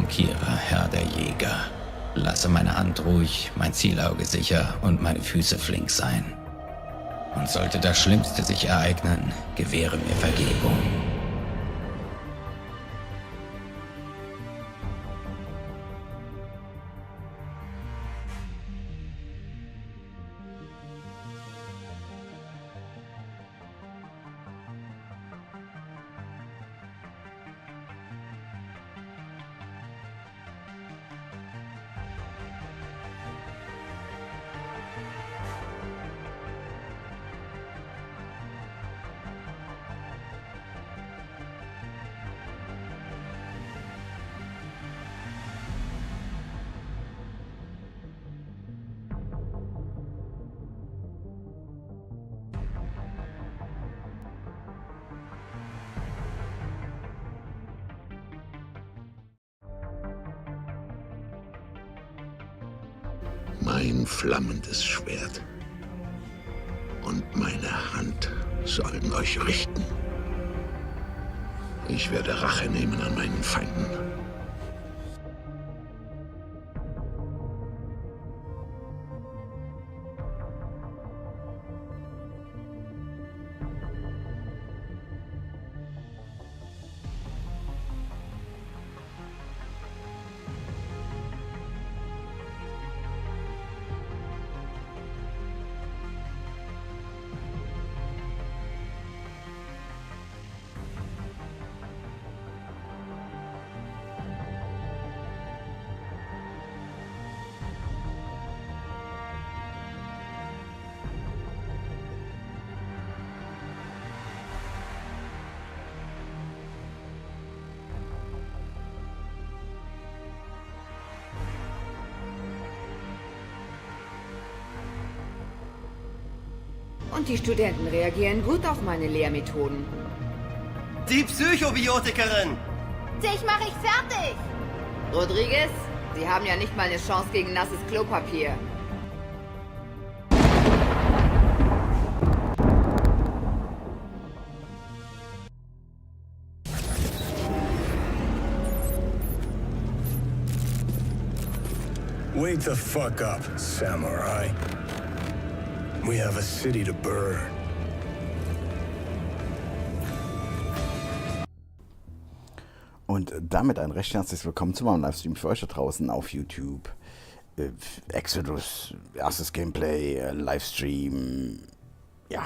𝗃𝗏𝗄𝑟𝑎, Herr der Jäger. Lasse meine Hand ruhig, mein Zielauge sicher und meine Füße flink sein. Und sollte das Schlimmste sich ereignen, gewähre mir Vergebung. Mein flammendes Schwert und meine Hand sollen euch richten. Ich werde Rache nehmen an meinen Feinden. Und die Studenten reagieren gut auf meine Lehrmethoden. Die Psychobiotikerin! Dich mache ich fertig! Rodriguez, Sie haben ja nicht mal eine Chance gegen nasses Klopapier. Wake the fuck up, Samurai. We have a city to burn. Und damit ein recht herzliches Willkommen zu meinem Livestream für euch da draußen auf YouTube. Exodus, erstes Gameplay, Livestream, ja.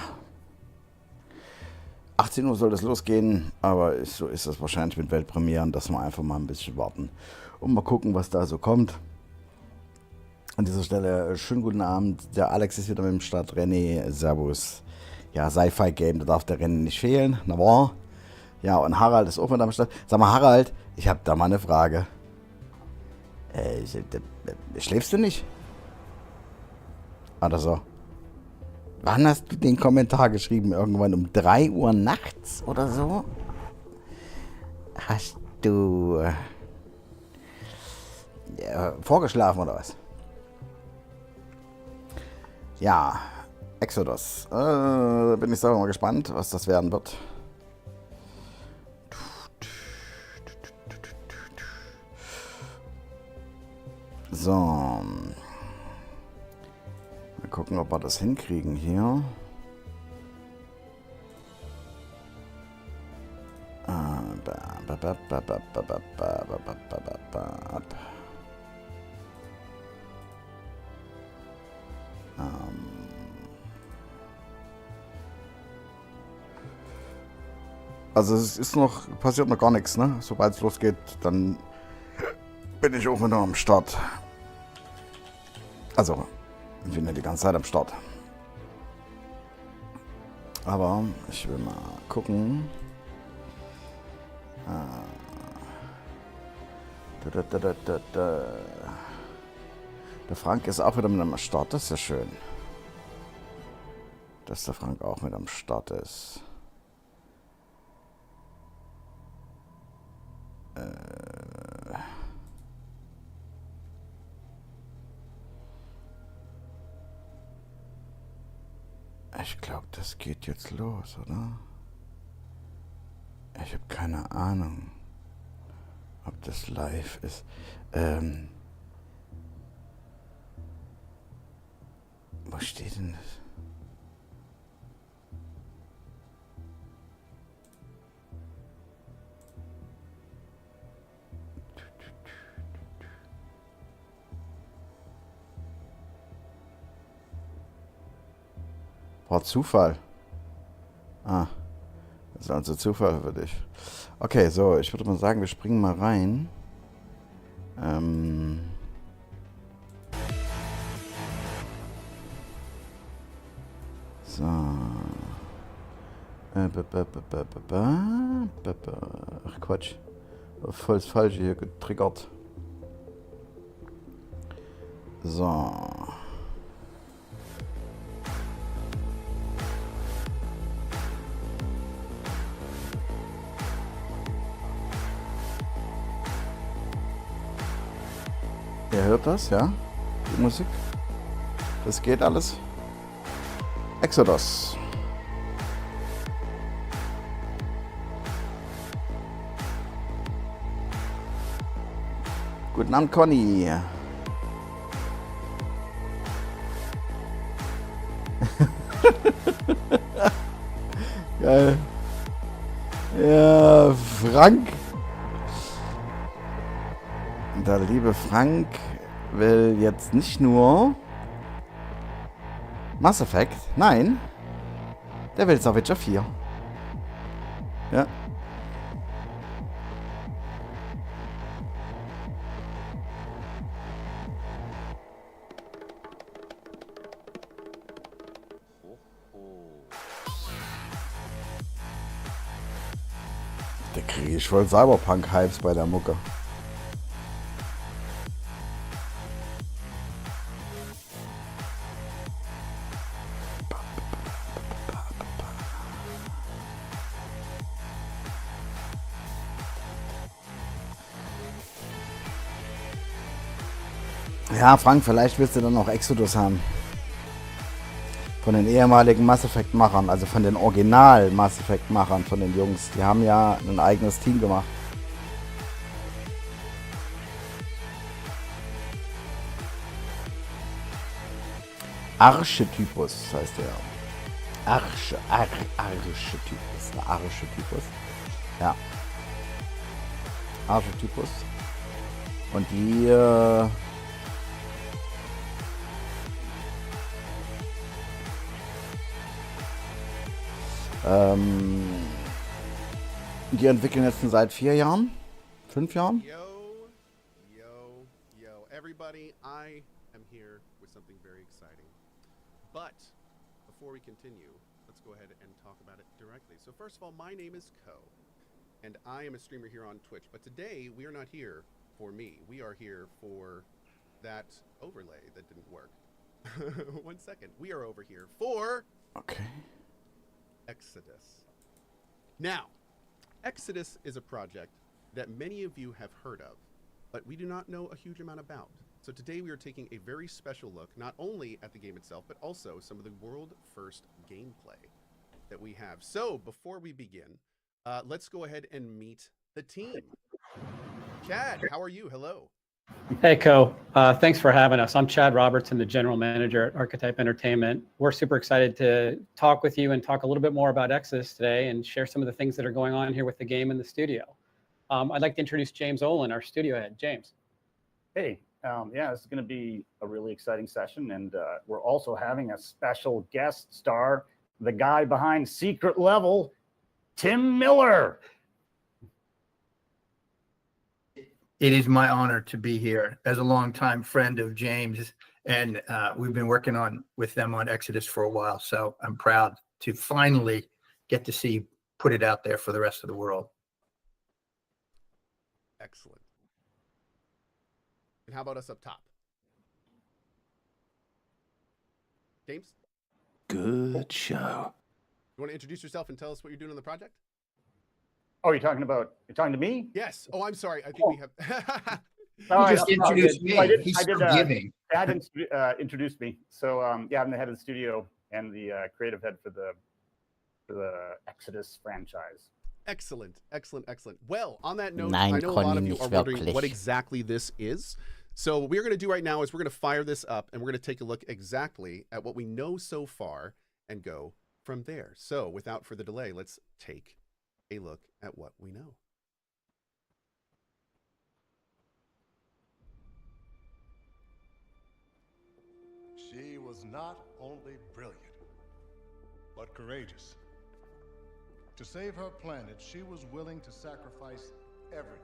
18 Uhr soll das losgehen, aber so ist das wahrscheinlich mit Weltpremieren, dass wir einfach mal ein bisschen warten und mal gucken, was da so kommt. An dieser Stelle schönen guten Abend. Der Alex ist wieder mit dem Start. René, Servus. Ja, Sci-Fi-Game, da darf der René nicht fehlen. Na wahr? Ja, und Harald ist auch mit am Start. Sag mal, Harald, ich habe da mal eine Frage. Schläfst du nicht? Oder so? Wann hast du den Kommentar geschrieben? Irgendwann um 3 Uhr nachts oder so? Hast du vorgeschlafen oder was? Ja, Exodus. Bin ich selber mal gespannt, was das werden wird. So. Mal gucken, ob wir das hinkriegen hier. Also es ist noch, passiert noch gar nichts, ne? Sobald es losgeht, dann bin ich auch wieder am Start. Also, ich bin ja die ganze Zeit am Start. Aber ich will mal gucken. Der Frank ist auch wieder mit am Start, das ist ja schön. Dass der Frank auch mit am Start ist. Ich glaube, das geht jetzt los, oder? Ich habe keine Ahnung. ob das live ist. Wo steht denn das? War Zufall. Ah, das ist also Zufall für dich. Okay, so, ich würde mal sagen, wir springen mal rein. So. Ach Quatsch. Voll das Falsche hier getriggert. So. Ihr hört das, ja? Die Musik. Das geht alles. Exodus. Guten Abend, Conny. Geil. Ja, Frank. Der liebe Frank will jetzt nicht nur Mass Effect, nein, der will jetzt auch Witcher 4. Ja. Da kriege ich voll Cyberpunk-Hypes bei der Mucke. Ja, Frank, vielleicht willst du dann noch Exodus haben. Von den ehemaligen Mass Effect-Machern, also von den Original-Mass Effect-Machern, von den Jungs. Die haben ja ein eigenes Team gemacht. Archetypus heißt der. Archetypus. Der Archetypus. Ja. Archetypus. Und die die entwickeln jetzt seit 4 Jahren, 5 Jahren. Yo, everybody, I am here with something very exciting. But before we continue, let's go ahead and talk about it directly. So first of all, my name is 𝗂, and I am a streamer here on Twitch. But today, we are not here for me. We are here for that overlay that didn't work. 1 second. We are over here for... Okay. Exodus. Now, Exodus is a project that many of you have heard of, but we do not know a huge amount about. So today we are taking a very special look, not only at the game itself, but also some of the world-first gameplay that we have. So before we begin, let's go ahead and meet the team. Chad, how are you? Hello. Hey, 𝗂. Thanks for having us. I'm Chad Robertson, the general manager at Archetype Entertainment. We're super excited to talk with you and talk a little bit more about Exodus today and share some of the things that are going on here with the game in the studio. I'd like to introduce James Olin, our studio head. James. Hey, yeah, this is going to be a really exciting session, and we're also having a special guest star, the guy behind Secret Level, Tim Miller. It is my honor to be here as a longtime friend of James, and we've been working with them on Exodus for a while, so I'm proud to finally get to put it out there for the rest of the world. Excellent. And how about us up top? James? Good show. You want to introduce yourself and tell us what you're doing on the project? Oh, you're talking to me? Yes. Oh, I'm sorry. I think we have... You just introduced me. He's forgiving. Dad introduced me. So, yeah, I'm the head of the studio and the creative head for the Exodus franchise. Excellent, excellent, excellent. Well, on that note, Nein, I know a lot of Conny, you nicht are wondering wirklich. what exactly this is. So what we're going to do right now is we're going to fire this up and we're going to take a look exactly at what we know so far and go from there. So without further delay, let's take a look at what we know. She was not only brilliant, but courageous. To save her planet, she was willing to sacrifice everything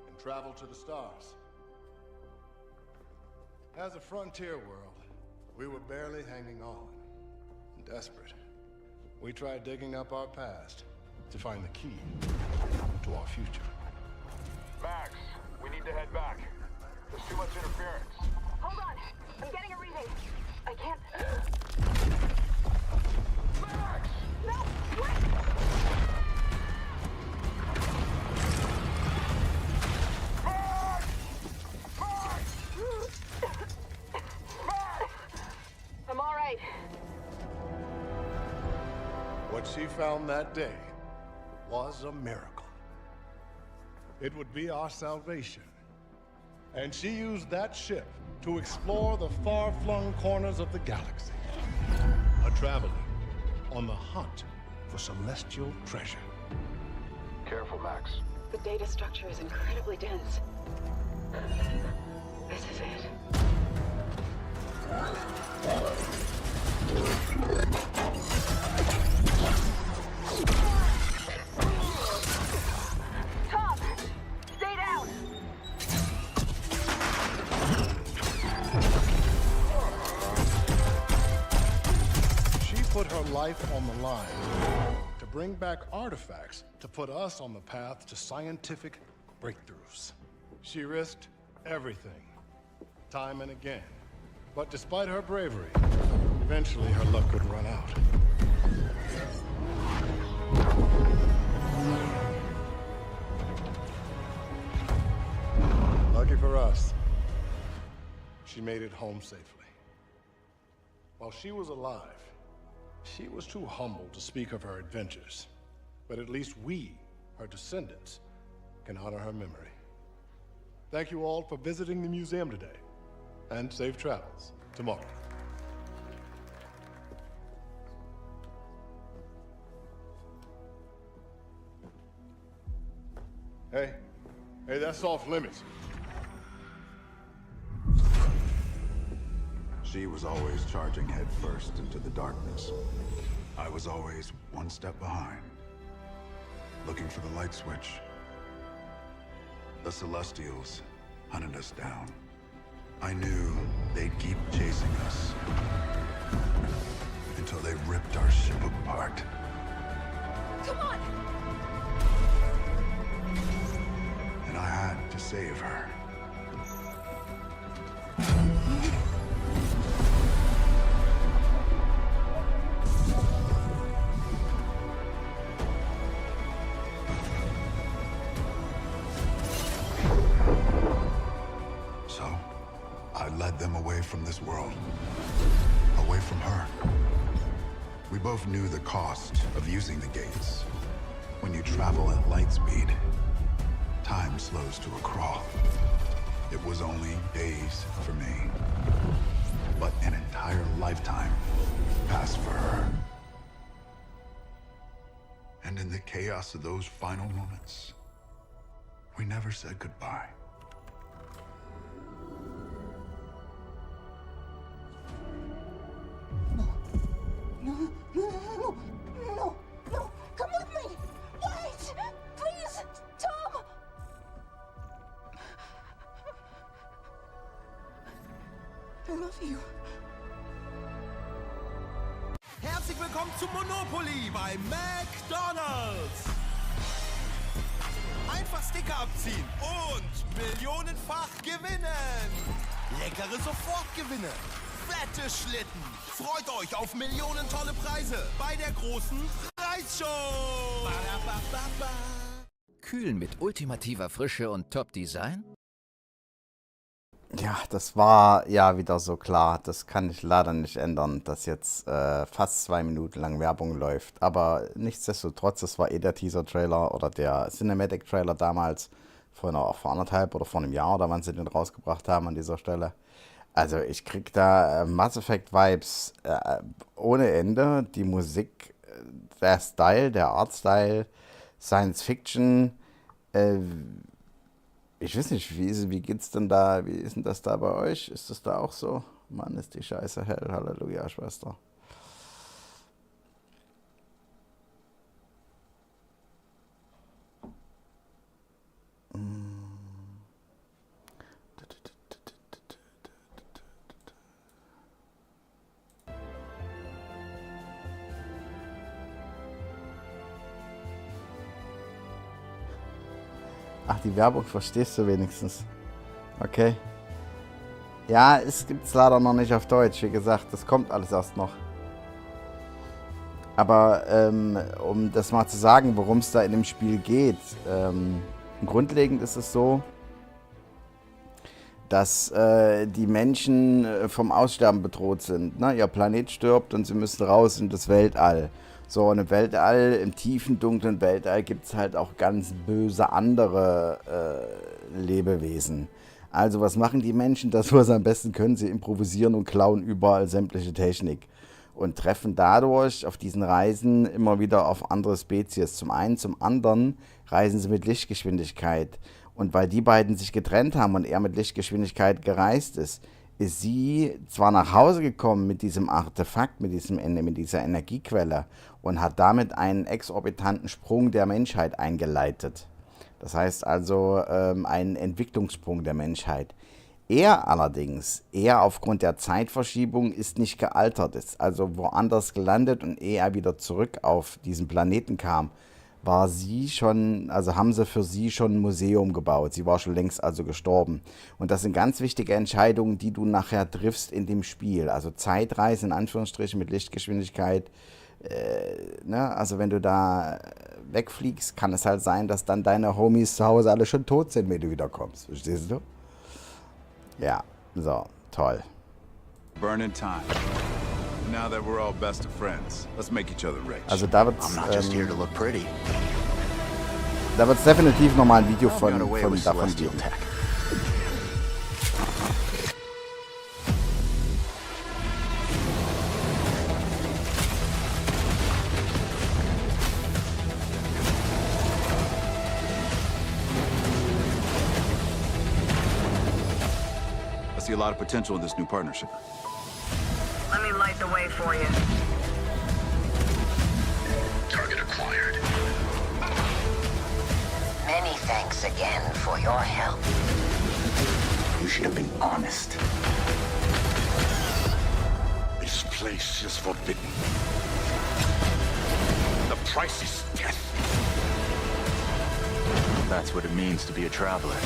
and travel to the stars. As a frontier world, we were barely hanging on. Desperate, we tried digging up our past to find the key to our future. Max, we need to head back. There's too much interference. Hold on. I'm getting a reading. I can't... Max! No! Wait! Max! Max! Max! I'm all right. What she found that day was a miracle. It would be our salvation. And she used that ship to explore the far-flung corners of the galaxy. A traveler on the hunt for celestial treasure. Careful, Max. The data structure is incredibly dense. This is it. Tom! Stay down! She put her life on the line to bring back artifacts to put us on the path to scientific breakthroughs. She risked everything, time and again. But despite her bravery, eventually her luck would run out. Lucky for us, she made it home safely. While she was alive, she was too humble to speak of her adventures. But at least we, her descendants, can honor her memory. Thank you all for visiting the museum today, and safe travels tomorrow. Hey, that's off limits. She was always charging headfirst into the darkness. I was always one step behind, looking for the light switch. The Celestials hunted us down. I knew they'd keep chasing us until they ripped our ship apart. Come on! And I had to save her. So, I led them away from this world, away from her. We both knew the cost of using the gates. When you travel at light speed, time slows to a crawl. It was only days for me, but an entire lifetime passed for her. And in the chaos of those final moments, we never said goodbye. No! Come with me! Wait! Please! Tom! I love you. Herzlich willkommen zu Monopoly bei McDonald's. Einfach Sticker abziehen und millionenfach gewinnen. Leckere Sofortgewinne. Fette Schlitten. Freut euch auf millionentolle Preise bei der großen Preisshow. Ba-da-ba-ba-ba. Kühl mit ultimativer Frische und Top-Design? Ja, das war ja wieder so klar. Das kann ich leider nicht ändern, dass jetzt fast 2 Minuten lang Werbung läuft. Aber nichtsdestotrotz, das war eh der Teaser-Trailer oder der Cinematic-Trailer damals vor 1,5 oder vor einem Jahr oder wann sie den rausgebracht haben an dieser Stelle. Also ich krieg da Mass Effect-Vibes ohne Ende. Die Musik, der Style, der Artstyle, Science Fiction. Ich weiß nicht, wie geht's denn da, wie ist denn das da bei euch? Ist das da auch so? Mann, ist die Scheiße hell, Halleluja, Schwester. Ach, die Werbung verstehst du wenigstens. Okay. Ja, es gibt es leider noch nicht auf Deutsch. Wie gesagt, das kommt alles erst noch. Aber um das mal zu sagen, worum es da in dem Spiel geht. Grundlegend ist es so, dass die Menschen vom Aussterben bedroht sind. Ne? Ihr Planet stirbt und sie müssen raus in das Weltall. So, und im Weltall, im tiefen, dunklen Weltall gibt es halt auch ganz böse andere Lebewesen. Also was machen die Menschen? Das, was sie am besten können, sie improvisieren und klauen überall sämtliche Technik. Und treffen dadurch auf diesen Reisen immer wieder auf andere Spezies. Zum einen, zum anderen reisen sie mit Lichtgeschwindigkeit. Und weil die beiden sich getrennt haben und er mit Lichtgeschwindigkeit gereist ist sie zwar nach Hause gekommen mit diesem Artefakt, mit dieser Energiequelle und hat damit einen exorbitanten Sprung der Menschheit eingeleitet. Das heißt also einen Entwicklungssprung der Menschheit. Er allerdings, aufgrund der Zeitverschiebung, ist nicht gealtert, ist also woanders gelandet und ehe er wieder zurück auf diesen Planeten kam, haben sie für sie schon ein Museum gebaut. Sie war schon längst also gestorben. Und das sind ganz wichtige Entscheidungen, die du nachher triffst in dem Spiel. Also Zeitreise in Anführungsstrichen mit Lichtgeschwindigkeit. Also wenn du da wegfliegst, kann es halt sein, dass dann deine Homies zu Hause alle schon tot sind, wenn du wiederkommst. Verstehst du? Ja, so, toll. Burning time. Now that we're all best of friends, let's make each other rich. Also da wird's definitiv nochmal ein Video davon geben. I see a lot of potential in this new partnership. Let me light the way for you. Target acquired. Many thanks again for your help. You should have been honest. This place is forbidden. The price is death. That's what it means to be a traveler.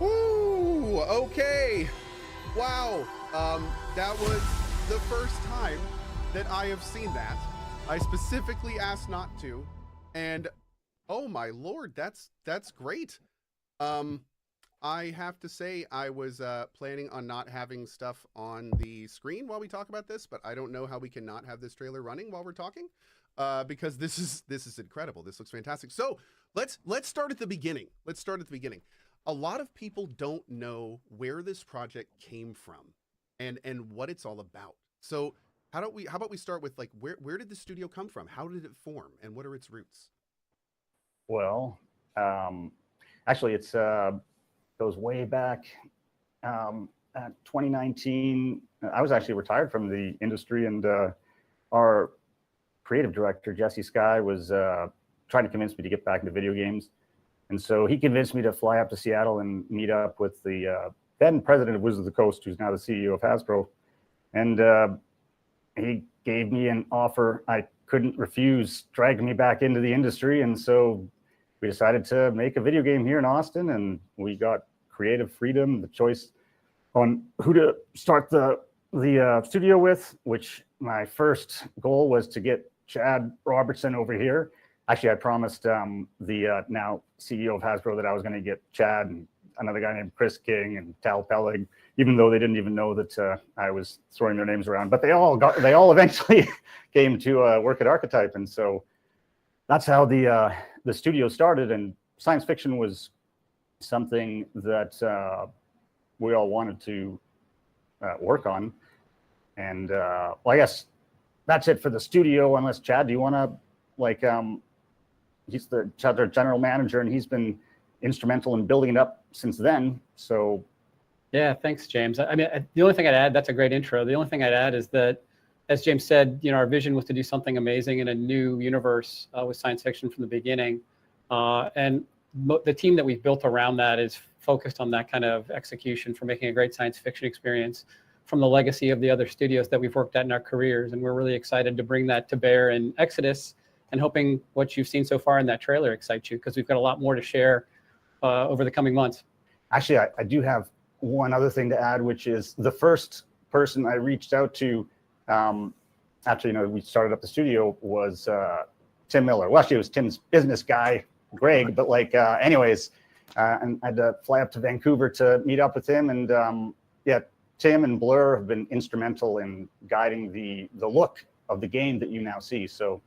Ooh, okay. Wow. That was the first time that I have seen that. I specifically asked not to, and oh my lord, that's great. I have to say I was planning on not having stuff on the screen while we talk about this, but I don't know how we can not have this trailer running while we're talking, because this is incredible. This looks fantastic. So let's start at the beginning. A lot of people don't know where this project came from and what it's all about. So how about we start with, like, where did the studio come from? How did it form, and what are its roots? Well, actually, it's goes way back. At 2019, I was actually retired from the industry, and our creative director, Jesse Skye, was trying to convince me to get back into video games. And so he convinced me to fly up to Seattle and meet up with the then president of Wizards of the Coast, who's now the CEO of Hasbro. And he gave me an offer I couldn't refuse, dragging me back into the industry. And so we decided to make a video game here in Austin, and we got creative freedom, the choice on who to start the studio with, which my first goal was to get Chad Robertson over here. Actually, I promised the now CEO of Hasbro that I was going to get Chad and another guy named Chris King and Tal Pellig, even though they didn't even know that I was throwing their names around. But they all eventually came to work at Archetype, and so that's how the studio started. And science fiction was something that we all wanted to work on. And well, I guess that's it for the studio. Unless Chad, do you want to like? He's their general manager, and he's been instrumental in building it up since then. So, yeah, thanks, James. I mean, the only thing I'd add, that's a great intro. The only thing I'd add is that, as James said, you know, our vision was to do something amazing in a new universe with science fiction from the beginning, and the team that we've built around that is focused on that kind of execution for making a great science fiction experience from the legacy of the other studios that we've worked at in our careers. And we're really excited to bring that to bear in Exodus, and hoping what you've seen so far in that trailer excites you, because we've got a lot more to share over the coming months. Actually, I do have one other thing to add, which is the first person I reached out to after, you know, we started up the studio was Tim Miller. Well, actually, it was Tim's business guy, Greg, but like, anyways, and I had to fly up to Vancouver to meet up with him. And yeah, Tim and Blur have been instrumental in guiding the look of the game that you now see. So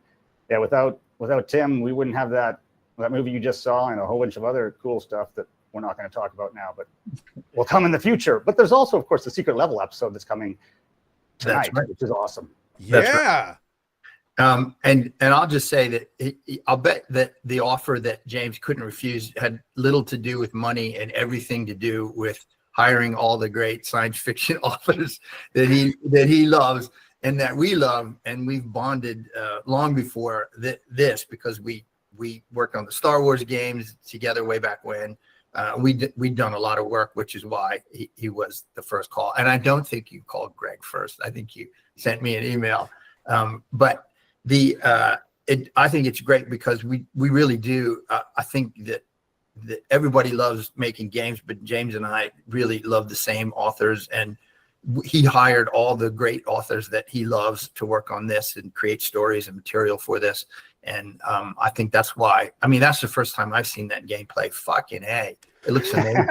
yeah, without Tim, we wouldn't have that movie you just saw and a whole bunch of other cool stuff that we're not going to talk about now, but will come in the future. But there's also, of course, the Secret Level episode that's coming tonight, which is awesome. Yeah. And I'll just say that I'll bet that the offer that James couldn't refuse had little to do with money and everything to do with hiring all the great science fiction authors that he loves and that we love, and we've bonded long before this, because we worked on the Star Wars games together way back when. We'd done a lot of work, which is why he was the first call. And I don't think you called Greg first. I think you sent me an email. But I think it's great because we really do. I think that everybody loves making games, but James and I really love the same authors, and he hired all the great authors that he loves to work on this and create stories and material for this. And I think that's why. I mean, that's the first time I've seen that gameplay. Fucking A. It looks amazing.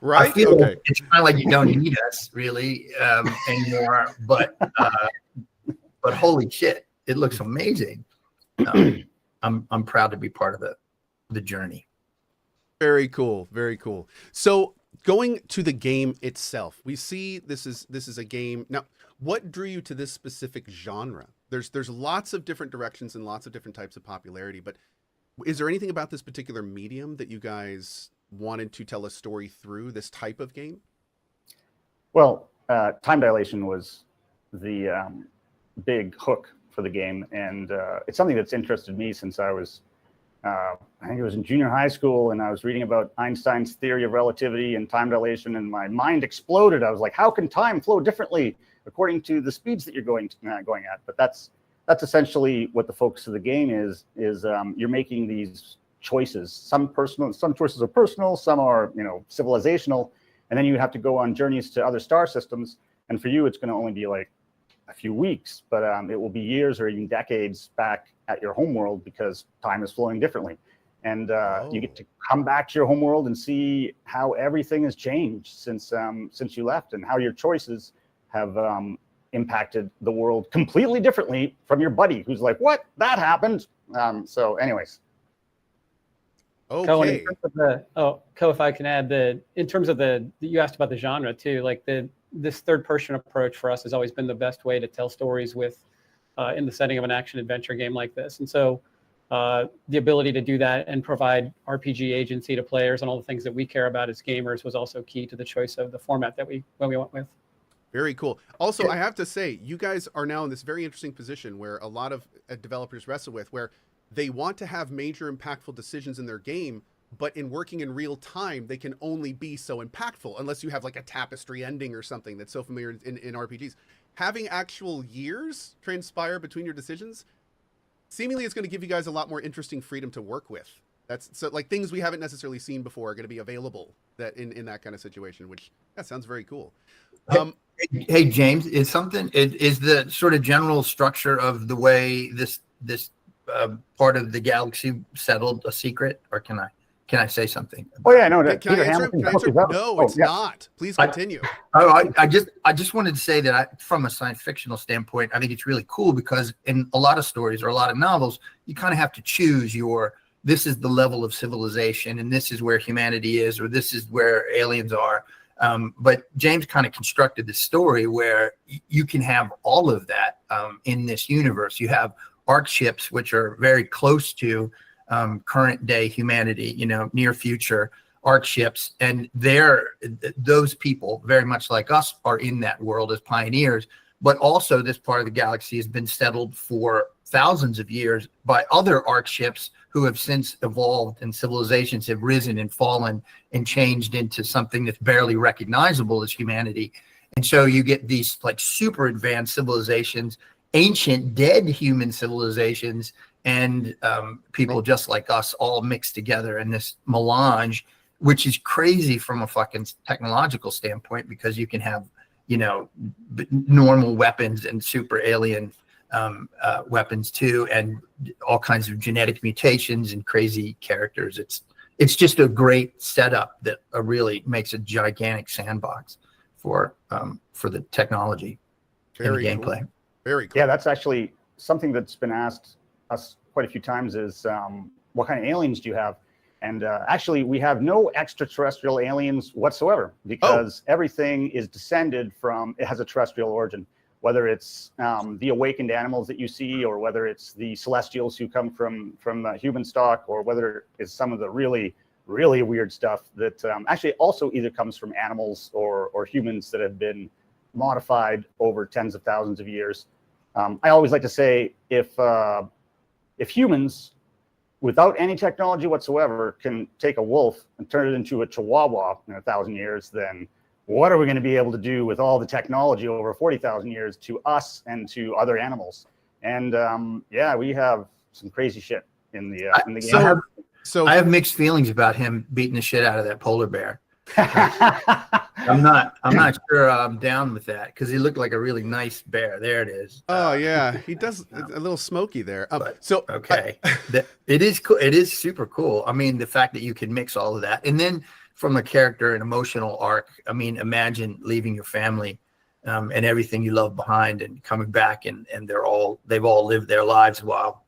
Right? I feel like it's kind of like you don't need us really anymore, but holy shit, it looks amazing. I'm proud to be part of the journey. Very cool. Very cool. So going to the game itself, we see this is a game. Now, what drew you to this specific genre? There's lots of different directions and lots of different types of popularity, but is there anything about this particular medium that you guys wanted to tell a story through, this type of game? Well, time dilation was the big hook for the game, and it's something that's interested me since I was I think it was in junior high school, and I was reading about Einstein's theory of relativity and time dilation, and my mind exploded. I was like, how can time flow differently according to the speeds that you're going at? But that's essentially what the focus of the game is you're making these choices. Some choices are personal, some are, you know, civilizational, and then you have to go on journeys to other star systems. And for you, it's going to only be like a few weeks, but it will be years or even decades back at your homeworld because time is flowing differently. And you get to come back to your homeworld and see how everything has changed since you left, and how your choices have impacted the world completely differently from your buddy who's like, what? That happened. So anyways. Okay. Ko, if I can add, in terms of you asked about the genre too, like this third person approach for us has always been the best way to tell stories with in the setting of an action adventure game like this. And so the ability to do that and provide RPG agency to players and all the things that we care about as gamers was also key to the choice of the format that we went with. Very cool. Also, I have to say, you guys are now in this very interesting position where a lot of developers wrestle with, where they want to have major impactful decisions in their game, but in working in real time, they can only be so impactful unless you have like a tapestry ending or something that's so familiar in RPGs. Having actual years transpire between your decisions, seemingly it's going to give you guys a lot more interesting freedom to work with. That's so like things we haven't necessarily seen before are going to be available that in that kind of situation, which that sounds very cool. Hey, James, is the sort of general structure of the way this part of the galaxy settled a secret, or can I say something? Oh yeah, no. Can I answer? No, it's not. Please continue. I just wanted to say that from a science fictional standpoint, I think it's really cool because in a lot of stories or a lot of novels, you kind of have to choose this is the level of civilization and this is where humanity is, or this is where aliens are. But James kind of constructed this story where you can have all of that in this universe. You have arc ships, which are very close to current day humanity, near future arc ships. And those people, very much like us, are in that world as pioneers. But also this part of the galaxy has been settled for thousands of years by other arc ships who have since evolved, and civilizations have risen and fallen and changed into something that's barely recognizable as humanity. And so you get these like super advanced civilizations, ancient dead human civilizations, and people just like us all mixed together in this melange, which is crazy from a fucking technological standpoint, because you can have, normal weapons and super alien weapons too, and all kinds of genetic mutations and crazy characters. It's just a great setup that really makes a gigantic sandbox for the technology and the gameplay. Cool. Very cool. Yeah, that's actually something that's been asked us quite a few times is what kind of aliens do you have? And actually, we have no extraterrestrial aliens whatsoever, because everything is descended from, it has a terrestrial origin, whether it's the awakened animals that you see, or whether it's the celestials who come from human stock, or whether it's some of the really, really weird stuff that actually also either comes from animals or humans that have been modified over tens of thousands of years. I always like to say, if humans, without any technology whatsoever, can take a wolf and turn it into a chihuahua in 1,000 years, then what are we going to be able to do with all the technology over 40,000 years to us and to other animals? And yeah, we have some crazy shit in the game. I have mixed feelings about him beating the shit out of that polar bear. I'm not sure I'm down with that, because he looked like a really nice bear. There it is. Oh yeah, he does a little smoky there. Okay, it is cool. It is super cool. I mean, the fact that you can mix all of that, and then from a character and emotional arc. I mean, imagine leaving your family and everything you love behind, and coming back, and they've all lived their lives while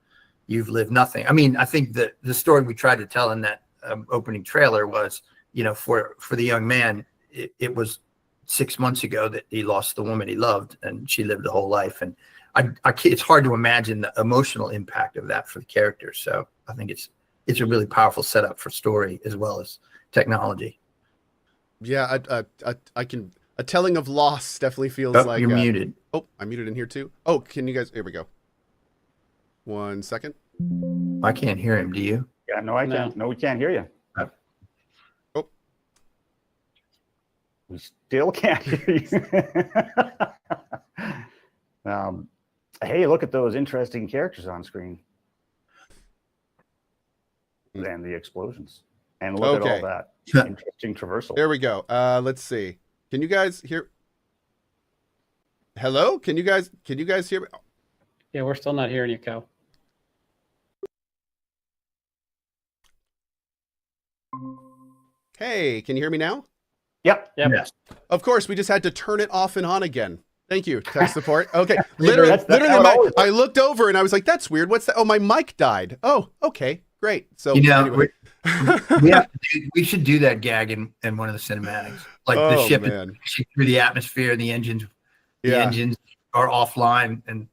you've lived nothing. I mean, I think that the story we tried to tell in that opening trailer was, for the young man, it was 6 months ago that he lost the woman he loved, and she lived the whole life. And it's hard to imagine the emotional impact of that for the character. So I think it's a really powerful setup for story as well as technology. Yeah, I can. A telling of loss definitely feels like you're muted. Oh, I'm muted in here too. Oh, can you guys? Here we go. 1 second. I can't hear him. Do you? Yeah, no, I can't. No, we can't hear you. Oh, we still can't hear you. Hey, look at those interesting characters on screen, and the explosions, and look at all that interesting traversal. There we go. Let's see. Can you guys hear? Hello? Can you guys hear me? Yeah, we're still not hearing you, Kel. Hey, can you hear me now? Yep. Yes. Of course, we just had to turn it off and on again. Thank you, tech support. Okay, literally, I looked over and I was like, "That's weird. What's that? Oh, my mic died. Oh, okay, great." So anyway. we should do that gag in one of the cinematics, like the ship is through the atmosphere, and the engines are offline. And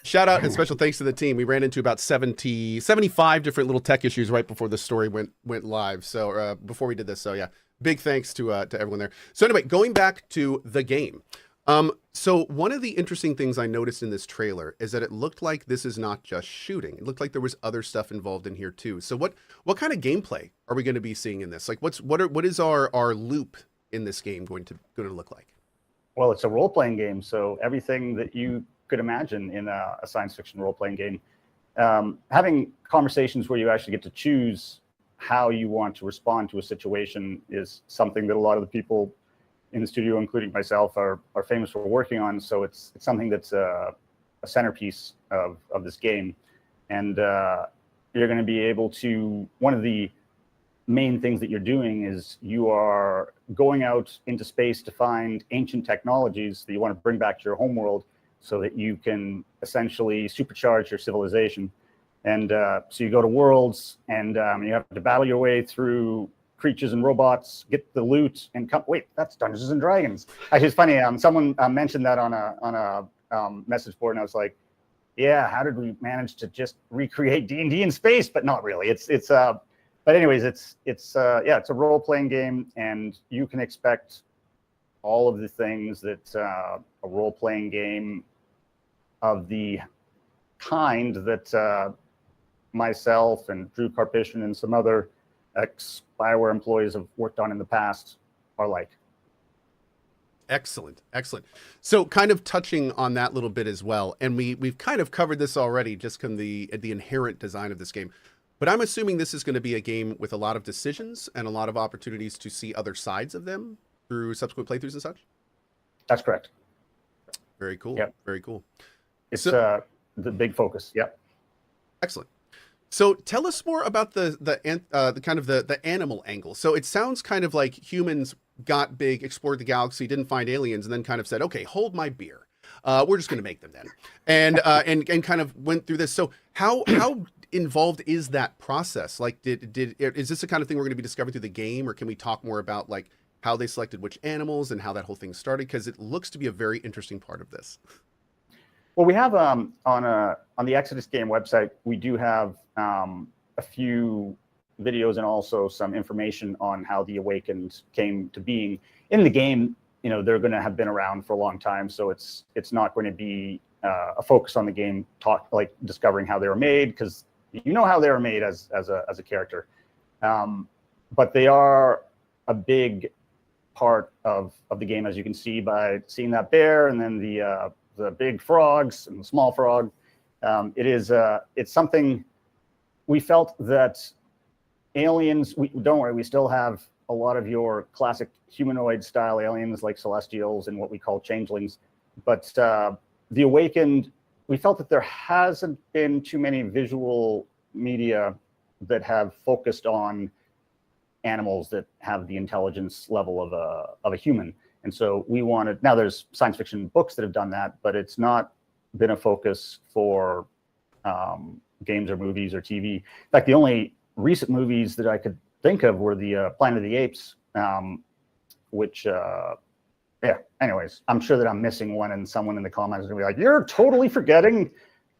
shout out and special thanks to the team. We ran into about 75 different little tech issues right before the story went live. So before we did this, so yeah, big thanks to everyone there. So anyway, going back to the game. So one of the interesting things I noticed in this trailer is that it looked like this is not just shooting. It looked like there was other stuff involved in here too. So what kind of gameplay are we going to be seeing in this? Like what is our loop in this game going to look like? Well, it's a role-playing game, so everything that you could imagine in a science fiction role-playing game. Having conversations where you actually get to choose how you want to respond to a situation is something that a lot of the people in the studio, including myself, are famous for working on. So it's something that's a centerpiece of this game. And you're going to be able to, one of the main things that you're doing is you are going out into space to find ancient technologies that you want to bring back to your homeworld so that you can essentially supercharge your civilization. And so you go to worlds and you have to battle your way through creatures and robots, get the loot, and come. Wait, that's Dungeons and Dragons. Actually, it's funny. Someone mentioned that on a message board, and I was like, yeah, how did we manage to just recreate D&D in space? But not really. But anyways, it's a role-playing game, and you can expect all of the things that a role-playing game of the kind that myself and 𝗵𝘃 and some other ex-Bioware employees have worked on in the past are like. Excellent, excellent. So kind of touching on that little bit as well, and we've kind of covered this already, just from the inherent design of this game. But I'm assuming this is going to be a game with a lot of decisions and a lot of opportunities to see other sides of them through subsequent playthroughs and such? That's correct. Very cool. Yep. Very cool. It's the big focus. Yep. Excellent. So tell us more about the kind of the animal angle. So it sounds kind of like humans got big, explored the galaxy, didn't find aliens, and then kind of said, okay, hold my beer. We're just going to make them then. And kind of went through this. So how involved is that process? Like, is this the kind of thing we're going to be discovering through the game, or can we talk more about like how they selected which animals and how that whole thing started? Because it looks to be a very interesting part of this. Well, we have on the Exodus game website, we do have a few videos and also some information on how the Awakened came to being. In the game, you know, they're going to have been around for a long time, so it's not going to be a focus on the game, like discovering how they were made, because you know how they were made as a character. But they are a big part of the game, as you can see by seeing that bear and then the big frogs and the small frog. It's something we felt that aliens, don't worry, we still have a lot of your classic humanoid style aliens like celestials and what we call changelings. But the Awakened, we felt that there hasn't been too many visual media that have focused on animals that have the intelligence level of a human. And so we wanted, now there's science fiction books that have done that, but it's not been a focus for games or movies or TV. In fact, the only recent movies that I could think of were the Planet of the Apes, which, yeah, anyways, I'm sure that I'm missing one, and someone in the comments is gonna be like, you're totally forgetting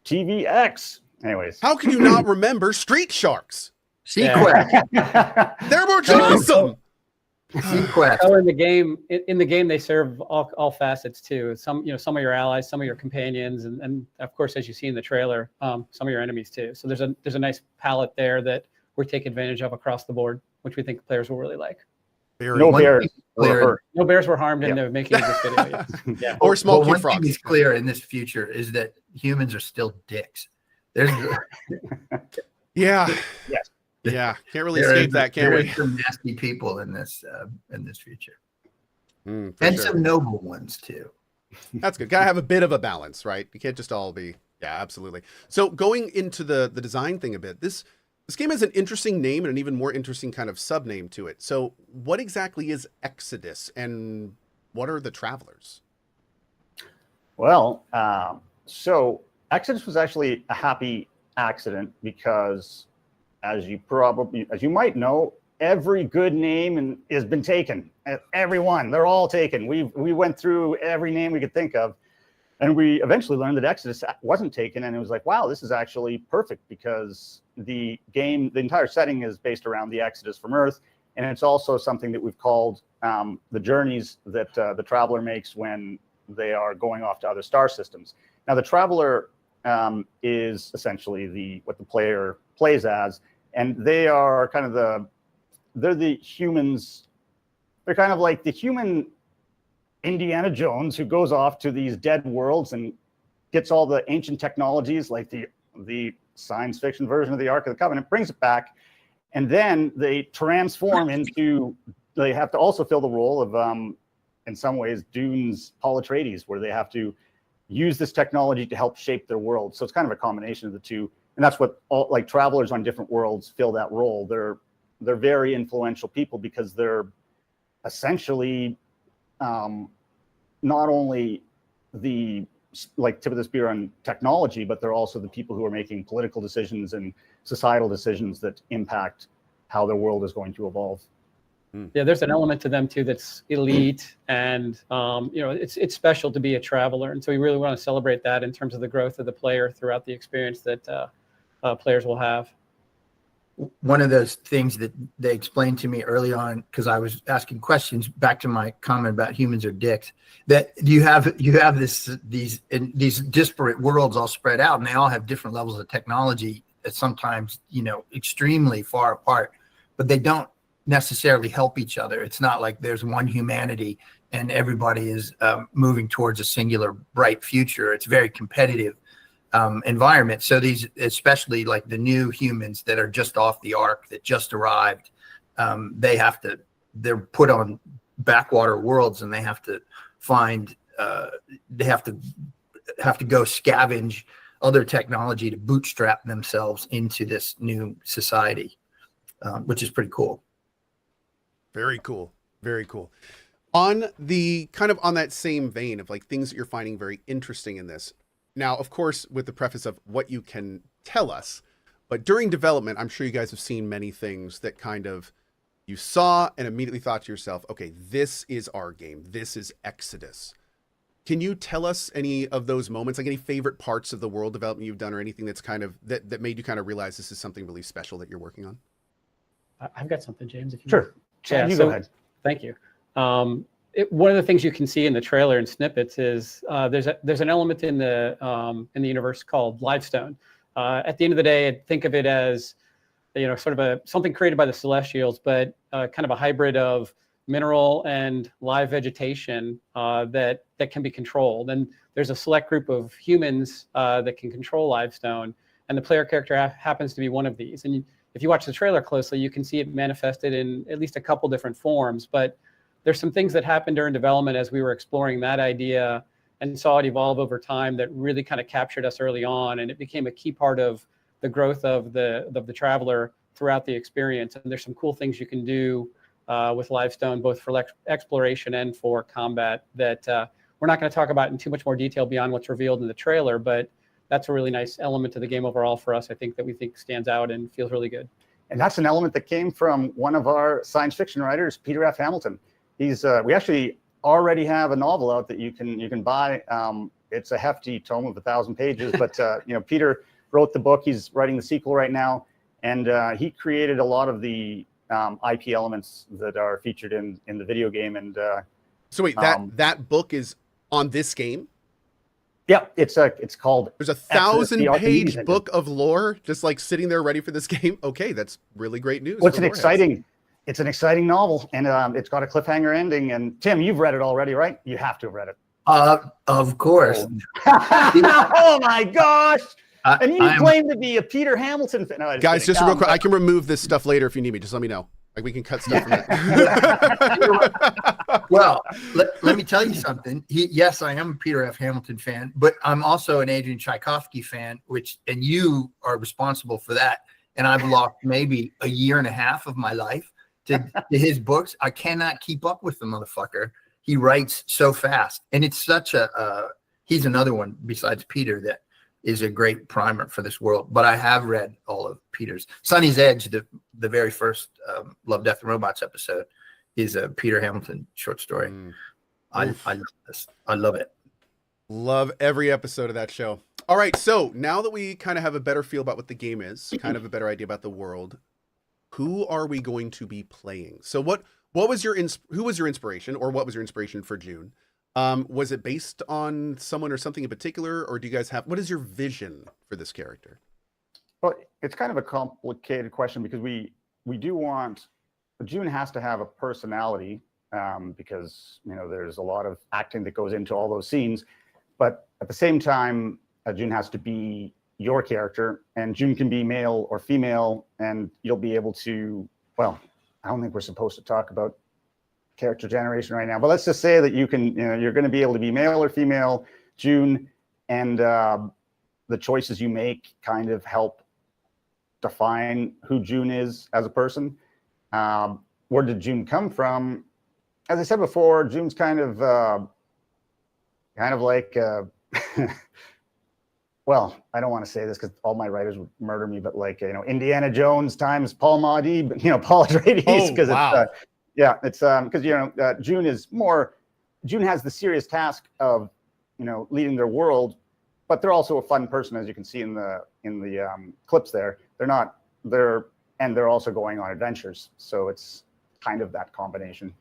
TVX. Anyways. How can you not remember Street Sharks? Sequest. They're more awesome. Sequest. So in the game, they serve all facets too. Some of your allies, some of your companions, and of course, as you see in the trailer, some of your enemies too. So there's a nice palette there that we take advantage of across the board, which we think players will really like. No bears. No bears were harmed in the making of this video. Yes. Yeah. Or small one frogs. thing is clear in this future is that humans are still dicks. There's Yeah. Yes. Yeah. Can't really escape that, can we? Some nasty people in this future. For And sure. some noble ones too. That's good. Gotta have a bit of a balance, right? You can't just all be. Yeah, absolutely. So going into the design thing a bit, this game has an interesting name and an even more interesting kind of sub-name to it. So what exactly is Exodus, and what are the Travelers? Well, so Exodus was actually a happy accident because, as you might know, every good name has been taken. Everyone, they're all taken. We went through every name we could think of, and we eventually learned that Exodus wasn't taken. And it was like, wow, this is actually perfect, because the entire setting is based around the Exodus from Earth, and it's also something that we've called the journeys that the Traveler makes when they are going off to other star systems. Now, the Traveler is essentially what the player plays as, and they are kind of they're the humans. They're kind of like the human Indiana Jones who goes off to these dead worlds and gets all the ancient technologies, like the science fiction version of the Ark of the Covenant, brings it back, and then they transform into. They have to also fill the role of in some ways, Dune's Paul Atreides, where they have to use this technology to help shape their world. So it's kind of a combination of the two. And that's what all, like, travelers on different worlds fill that role. They're very influential people because they're essentially not only the tip of the spear on technology, but they're also the people who are making political decisions and societal decisions that impact how the world is going to evolve. Yeah, there's an element to them too that's elite, and it's special to be a traveler, and so we really want to celebrate that in terms of the growth of the player throughout the experience that players will have. One of those things that they explained to me early on, because I was asking questions, back to my comment about humans are dicks, that you have these disparate worlds all spread out, and they all have different levels of technology, sometimes extremely far apart, but they don't necessarily help each other. It's not like there's one humanity and everybody is moving towards a singular bright future. It's very competitive environment. So these, especially like the new humans that are just off the ark, that just arrived, they're put on backwater worlds, and they have to find, they have to go scavenge other technology to bootstrap themselves into this new society, which is pretty cool. Very cool. Very cool. On the kind of on that same vein of like things that you're finding very interesting in this. Now, of course, with the preface of what you can tell us, but during development, I'm sure you guys have seen many things that kind of you saw and immediately thought to yourself, okay, this is our game. This is Exodus. Can you tell us any of those moments, like any favorite parts of the world development you've done, or anything that's kind of that made you kind of realize this is something really special that you're working on? I've got something, James. If you sure. Yeah, you go ahead. Thank you. One of the things you can see in the trailer and snippets is there's an element in the universe called Livestone. At the end of the day, think of it as sort of something created by the Celestials, but kind of a hybrid of mineral and live vegetation that can be controlled. And there's a select group of humans that can control Livestone, and the player character happens to be one of these. And if you watch the trailer closely, you can see it manifested in at least a couple different forms. But there's some things that happened during development as we were exploring that idea and saw it evolve over time that really kind of captured us early on, and it became a key part of the growth of the traveler throughout the experience. And there's some cool things you can do with Livestone, both for exploration and for combat, that we're not going to talk about in too much more detail beyond what's revealed in the trailer, but that's a really nice element to the game overall for us, I think, that we think stands out and feels really good. And that's an element that came from one of our science fiction writers, Peter F. Hamilton. He's we actually already have a novel out that you can buy. It's a hefty tome of 1,000 pages, but Peter wrote the book. He's writing the sequel right now, and he created a lot of the IP elements that are featured in the video game. And so wait, that book is on this game? Yeah, it's called. There's a 1,000-page book of lore just like sitting there ready for this game. Okay, that's really great news. Well, it's an exciting novel, and it's got a cliffhanger ending. And Tim, you've read it already, right? You have to have read it. Of course. Oh my gosh! And you claim to be a Peter Hamilton fan. No, guys, just real quick, I can remove this stuff later if you need me. Just let me know. Like, we can cut stuff from that. Well, let me tell you something. Yes, I am a Peter F. Hamilton fan, but I'm also an Adrian Tchaikovsky fan, and you are responsible for that. And I've lost maybe a year and a half of my life to his books. I cannot keep up with the motherfucker. He writes so fast, and it's such he's another one besides Peter that is a great primer for this world. But I have read all of Peter's. Sonny's Edge, the very first Love, Death, and Robots episode, is a Peter Hamilton short story. I love this. I love it. Love every episode of that show. All right, so now that we kind of have a better feel about what the game is, kind of a better idea about the world, who are we going to be playing? So who was your inspiration, or what was your inspiration for June? Was it based on someone or something in particular, or do you guys what is your vision for this character? Well, it's kind of a complicated question because we do want, June has to have a personality because, there's a lot of acting that goes into all those scenes, but at the same time, June has to be your character, and June can be male or female, and you'll be able to, well, I don't think we're supposed to talk about character generation right now, but let's just say that you can, you're going to be able to be male or female June, and the choices you make kind of help define who June is as a person. Where did June come from? As I said before, June's kind of like, well, I don't want to say this because all my writers would murder me, but like, Indiana Jones times Paul Mahdi, but Paul Atreides, because it's because June has the serious task of leading their world, but they're also a fun person, as you can see in the clips there. They're also going on adventures, so it's kind of that combination.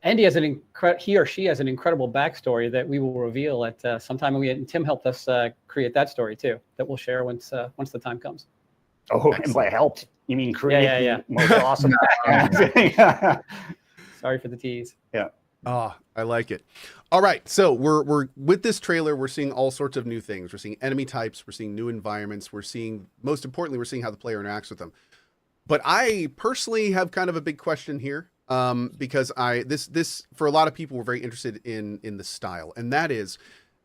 And he or she has an incredible backstory that we will reveal at some time. And Tim helped us create that story too, that we'll share once the time comes. Oh, and by helped, you mean create the most awesome. Sorry for the tease. Yeah. Ah, I like it. All right, so we're with this trailer, we're seeing all sorts of new things. We're seeing enemy types, we're seeing new environments, most importantly, we're seeing how the player interacts with them. But I personally have kind of a big question here, because this for a lot of people, we're very interested in the style, and that is,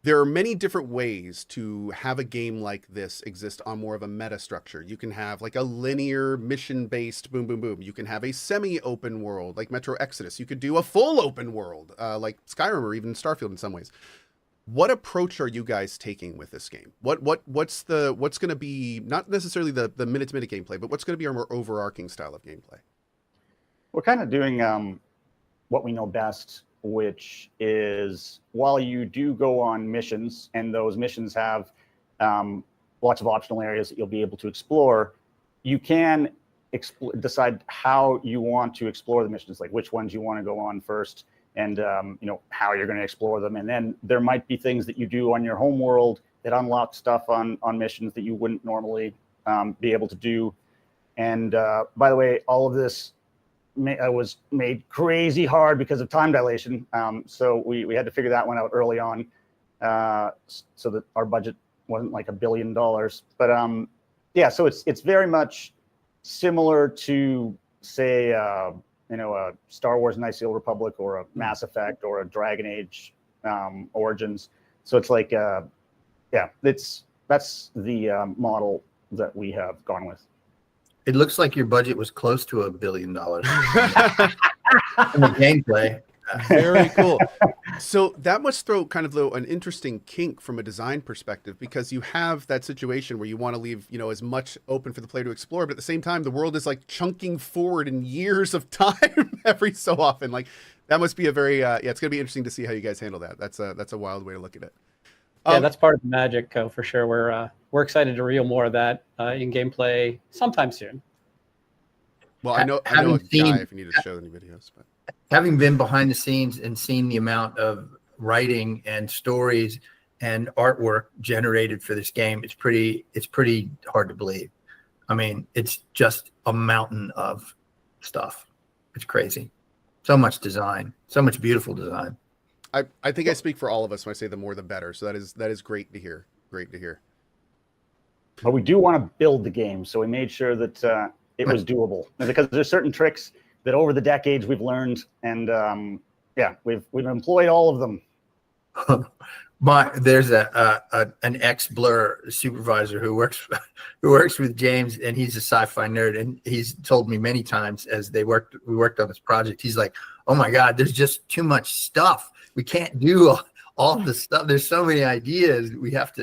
there are many different ways to have a game like this exist on more of a meta structure. You can have like a linear mission-based boom, boom, boom. You can have a semi-open world like Metro Exodus. You could do a full open world like Skyrim or even Starfield in some ways. What approach are you guys taking with this game? What's going to be, not necessarily the minute-to-minute gameplay, but what's going to be our more overarching style of gameplay? We're kind of doing what we know best, which is, while you do go on missions, and those missions have lots of optional areas that you'll be able to explore, you can decide how you want to explore the missions, like which ones you want to go on first, and how you're going to explore them. And then there might be things that you do on your home world that unlock stuff on missions that you wouldn't normally be able to do. And by the way, all of this was made crazy hard because of time dilation. So we had to figure that one out early on, so that our budget wasn't like $1 billion. But yeah, so it's very much similar to, say, a Star Wars Knights of the Old Republic, or a Mass Effect, or a Dragon Age Origins. So it's like, yeah, that's the model that we have gone with. It looks like your budget was close to $1 billion. In the gameplay. Very cool. So that must throw kind of, though, an interesting kink from a design perspective, because you have that situation where you want to leave, as much open for the player to explore, but at the same time, the world is like chunking forward in years of time every so often. Like, that must be a very, it's going to be interesting to see how you guys handle that. That's a wild way to look at it. Yeah, that's part of the magic, for sure. We're excited to reveal more of that in gameplay sometime soon. Well, I know a guy if you need to show any videos. But having been behind the scenes and seen the amount of writing and stories and artwork generated for this game, it's pretty hard to believe. I mean, it's just a mountain of stuff. It's crazy. So much design, so much beautiful design. I think I speak for all of us when I say the more the better. So that is great to hear. Great to hear. But we do want to build the game, so we made sure that it was doable, because there's certain tricks that over the decades we've learned, and yeah, we've employed all of them. There's an ex-Blur supervisor who works with James, and he's a sci-fi nerd, and he's told me many times as we worked on this project, he's like, "Oh my God, there's just too much stuff. We can't do all the stuff. There's so many ideas.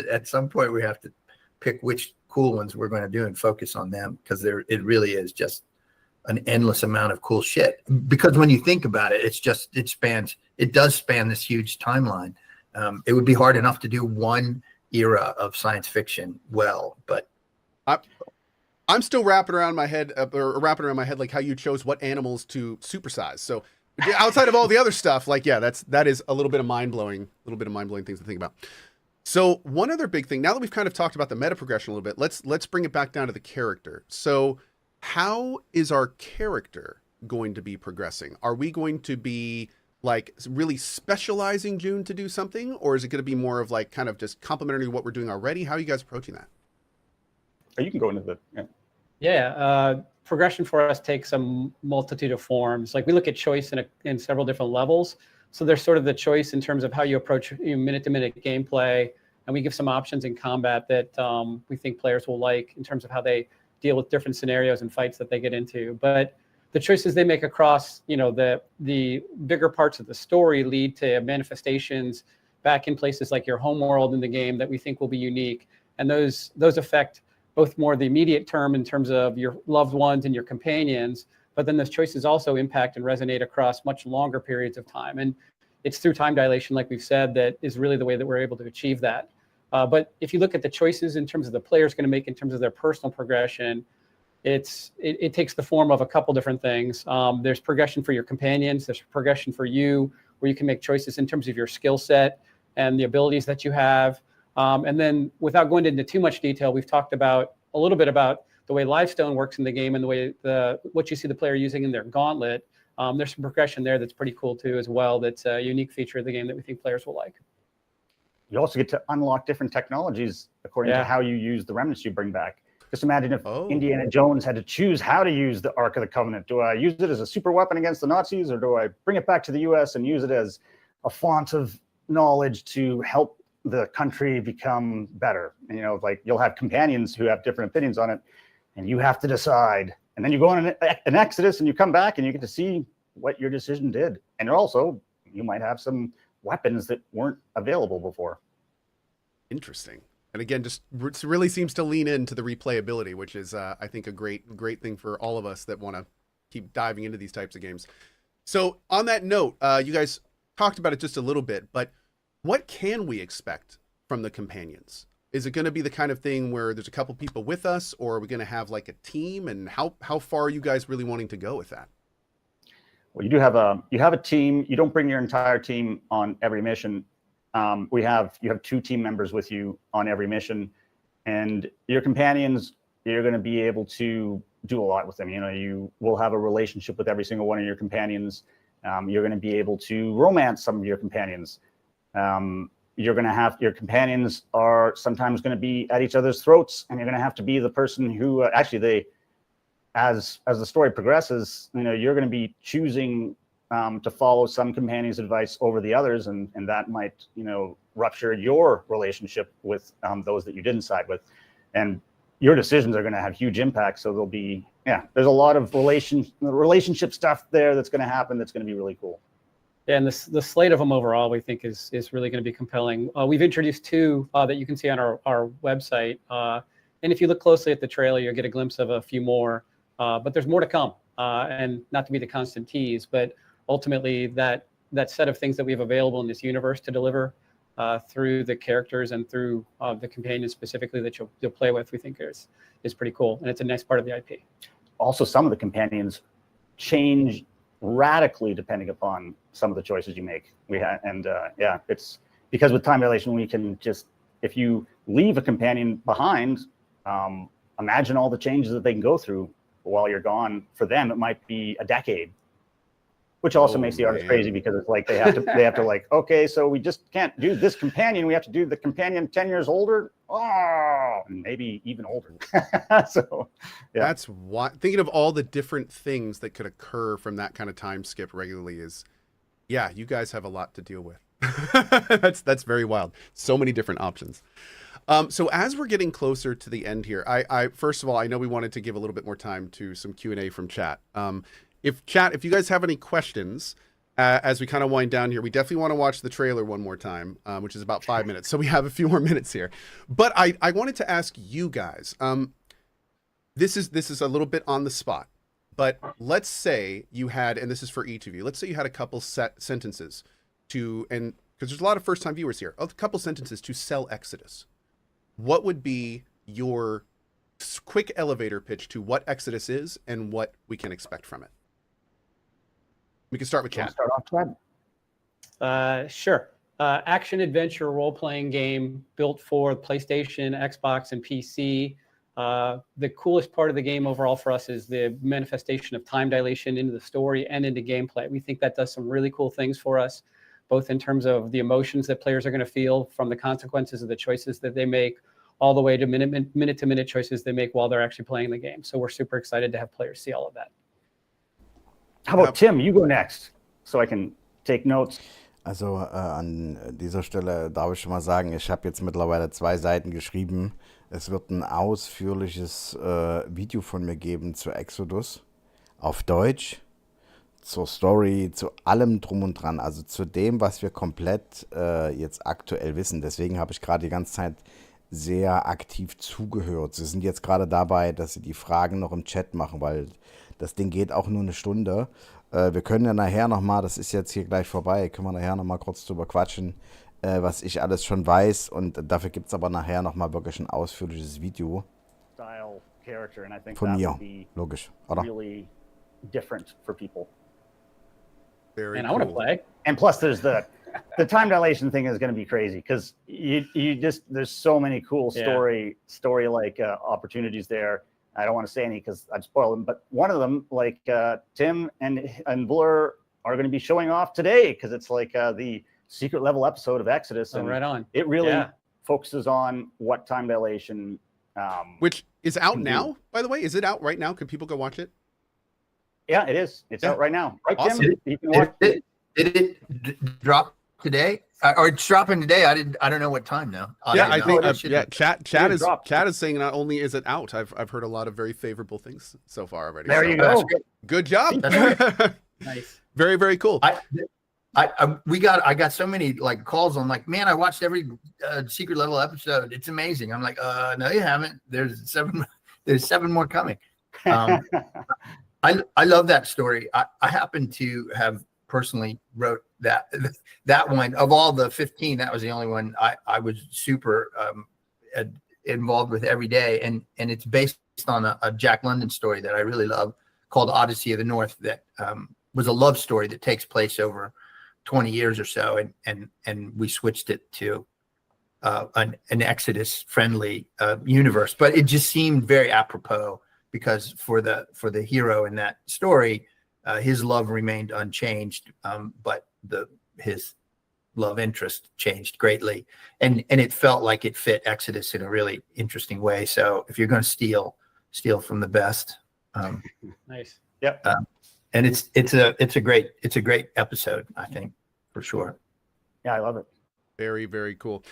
At some point we have to pick which cool ones we're going to do and focus on them, because it really is just an endless amount of cool shit. Because when you think about it, it does span this huge timeline. It would be hard enough to do one era of science fiction well, but I'm still wrapping around my head like how you chose what animals to supersize. So outside of all the other stuff, like, yeah, that is a little bit of mind-blowing things to think about. So one other big thing, now that we've kind of talked about the meta progression a little bit, let's bring it back down to the character. So how is our character going to be progressing? Are we going to be like really specializing June to do something, or is it going to be more of like kind of just complementary to what we're doing already? How are you guys approaching that? You can go into the Yeah. progression for us takes a multitude of forms. Like we look at choice in several different levels. So there's sort of the choice in terms of how you approach minute-to-minute gameplay, and we give some options in combat that we think players will like in terms of how they deal with different scenarios and fights that they get into. But the choices they make across, the bigger parts of the story lead to manifestations back in places like your home world in the game that we think will be unique, and those affect both more the immediate term in terms of your loved ones and your companions, but then those choices also impact and resonate across much longer periods of time. And it's through time dilation, like we've said, that is really the way that we're able to achieve that. But if you look at the choices in terms of the player's going to make in terms of their personal progression, it takes the form of a couple different things. There's progression for your companions, there's progression for you, where you can make choices in terms of your skill set and the abilities that you have. And then without going into too much detail, we've talked about a little bit about the way Livestone works in the game and the way what you see the player using in their gauntlet. There's some progression there that's pretty cool too as well. That's a unique feature of the game that we think players will like. You also get to unlock different technologies according to how you use the remnants you bring back. Just imagine if Indiana Jones had to choose how to use the Ark of the Covenant. Do I use it as a super weapon against the Nazis, or do I bring it back to the US and use it as a font of knowledge to help the country become better? Like you'll have companions who have different opinions on it, and you have to decide. And then you go on an Exodus and you come back and you get to see what your decision did. And also, you might have some weapons that weren't available before. Interesting. And again, just really seems to lean into the replayability, which is, I think, a great thing for all of us that want to keep diving into these types of games. So on that note, you guys talked about it just a little bit, but what can we expect from the companions? Is it going to be the kind of thing where there's a couple people with us, or are we going to have like a team? And how far are you guys really wanting to go with that? Well, you have a team. You don't bring your entire team on every mission. You have 2 team members with you on every mission, and your companions, you're going to be able to do a lot with them. You will have a relationship with every single one of your companions. You're going to be able to romance some of your companions. You're going to have your companions are sometimes going to be at each other's throats, and you're going to have to be the person who as the story progresses, you're going to be choosing to follow some companions' advice over the others, and that might rupture your relationship with those that you didn't side with, and your decisions are going to have huge impact. So there'll be there's a lot of relationship stuff there that's going to happen that's going to be really cool. Yeah, and the slate of them overall, we think is really going to be compelling. We've introduced 2 that you can see on our website. And if you look closely at the trailer, you'll get a glimpse of a few more. But there's more to come. And not to be the constant tease, but ultimately that set of things that we have available in this universe to deliver through the characters and through the companions specifically that you'll play with, we think is pretty cool. And it's a nice part of the IP. Also, some of the companions change radically depending upon some of the choices you make. It's because with time dilation, we can just, if you leave a companion behind, imagine all the changes that they can go through while you're gone. For them, it might be a decade, which also makes the artist crazy, because it's like they have to like, okay, so we just can't do this companion. We have to do the companion 10 years older. Oh, and maybe even older. So yeah. That's why thinking of all the different things that could occur from that kind of time skip regularly is, you guys have a lot to deal with. That's very wild. So many different options. So as we're getting closer to the end here, I first of all, I know we wanted to give a little bit more time to some Q&A from chat. If you guys have any questions, as we kind of wind down here, we definitely want to watch the trailer one more time, which is about 5 minutes. So we have a few more minutes here. But I wanted to ask you guys, this is a little bit on the spot, but let's say you had, and this is for each of you, let's say you had a couple sentences to, and because there's a lot of first-time viewers here, a couple sentences to sell Exodus. What would be your quick elevator pitch to what Exodus is and what we can expect from it? We can start with Chad. Start off, Chad. Sure. Action adventure role-playing game built for PlayStation, Xbox, and PC. The coolest part of the game overall for us is the manifestation of time dilation into the story and into gameplay. We think that does some really cool things for us, both in terms of the emotions that players are going to feel from the consequences of the choices that they make, all the way to minute-to-minute choices they make while they're actually playing the game. So we're super excited to have players see all of that. How about Tim? You go next, so I can take notes. Also an dieser Stelle darf ich schon mal sagen, ich habe jetzt mittlerweile 2 Seiten geschrieben. Es wird ein ausführliches Video von mir geben zu Exodus auf Deutsch, zur Story, zu allem drum und dran, also zu dem, was wir komplett jetzt aktuell wissen. Deswegen habe ich gerade die ganze Zeit sehr aktiv zugehört. Sie sind jetzt gerade dabei, dass sie die Fragen noch im Chat machen, weil das Ding geht auch nur eine Stunde. Wir können ja nachher nochmal, das ist jetzt hier gleich vorbei, können wir nachher nochmal kurz drüber quatschen, was ich alles schon weiß. Und dafür gibt es aber nachher nochmal wirklich ein ausführliches Video von mir, logisch, oder? Really different for people. And I want to play. And plus, there's the time dilation thing is going to be crazy because you just there's so many cool story like opportunities there. I don't want to say any because I'd spoil them, but one of them, like Tim and Blur, are going to be showing off today because it's like the secret level episode of Exodus. And right on. It really focuses on what time dilation, which is out now, by the way. Is it out right now? Could people go watch it? Yeah, it is. It's out right now. Right, awesome. Tim? You can watch it. Did it drop today? Or it's dropping today? I don't know what time now. I think Chad is saying not only is it out, I've heard a lot of very favorable things so far already. There you go. Good job. Nice. Very, very cool. I got so many like calls on like, man, I watched every secret level episode. It's amazing. I'm like, no, you haven't. There's 7 more coming. I love that story. I happen to have personally wrote that one of all the 15. That was the only one I was super involved with every day, and it's based on a Jack London story that I really love called Odyssey of the North. That was a love story that takes place over 20 years or so, and we switched it to an Exodus friendly universe. But it just seemed very apropos because for the hero in that story, his love remained unchanged, but his love interest changed greatly, and it felt like it fit Exodus in a really interesting way. So if you're going to steal from the best, nice, yep. And it's a great episode, I think, for sure. Yeah, I love it. Very, very cool.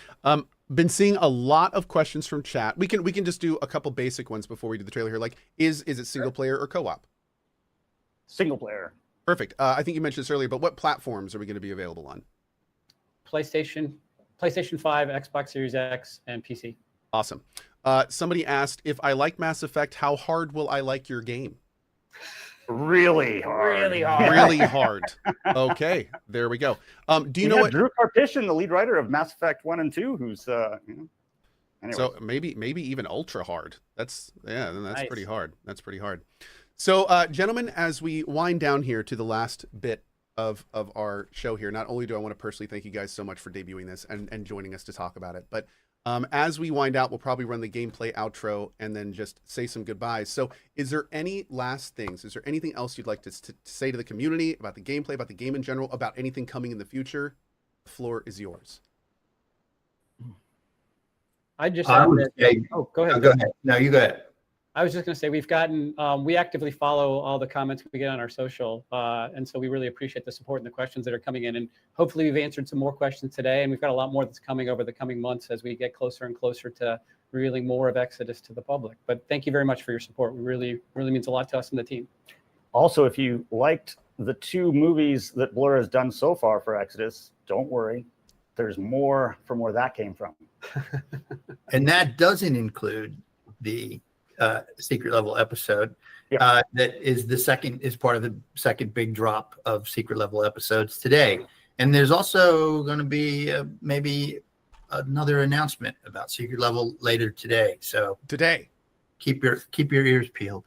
Been seeing a lot of questions from chat. We can just do a couple basic ones before we do the trailer here. Like, is it single player or co-op? Single player. Perfect. I think you mentioned this earlier, but what platforms are we going to be available on? PlayStation 5, Xbox Series X, and PC. Awesome. Somebody asked, if I like Mass Effect, how hard will I like your game? Really hard. Really hard. Really hard. Okay, there we go. Do you know what Drew Karpyshyn, the lead writer of Mass Effect 1 and 2, who's so maybe even ultra hard. That's nice. pretty hard. That's pretty hard. So gentlemen, as we wind down here to the last bit of our show here, not only do I want to personally thank you guys so much for debuting this and joining us to talk about it, but as we wind out, we'll probably run the gameplay outro and then just say some goodbyes. So is there any last things? Is there anything else you'd like to say to the community about the gameplay, about the game in general, about anything coming in the future? The floor is yours. I just go ahead. Go ahead. No, you go ahead. I was just going to say we've gotten we actively follow all the comments we get on our social, and so we really appreciate the support and the questions that are coming in, and hopefully we've answered some more questions today, and we've got a lot more that's coming over the coming months as we get closer and closer to revealing more of Exodus to the public. But thank you very much for your support. We really means a lot to us and the team. Also, if you liked the 2 movies that Blur has done so far for Exodus, don't worry, there's more from where that came from. And that doesn't include the secret level episode. That is part of the second big drop of secret level episodes today. And there's also going to be maybe another announcement about secret level later today. So today, keep your ears peeled.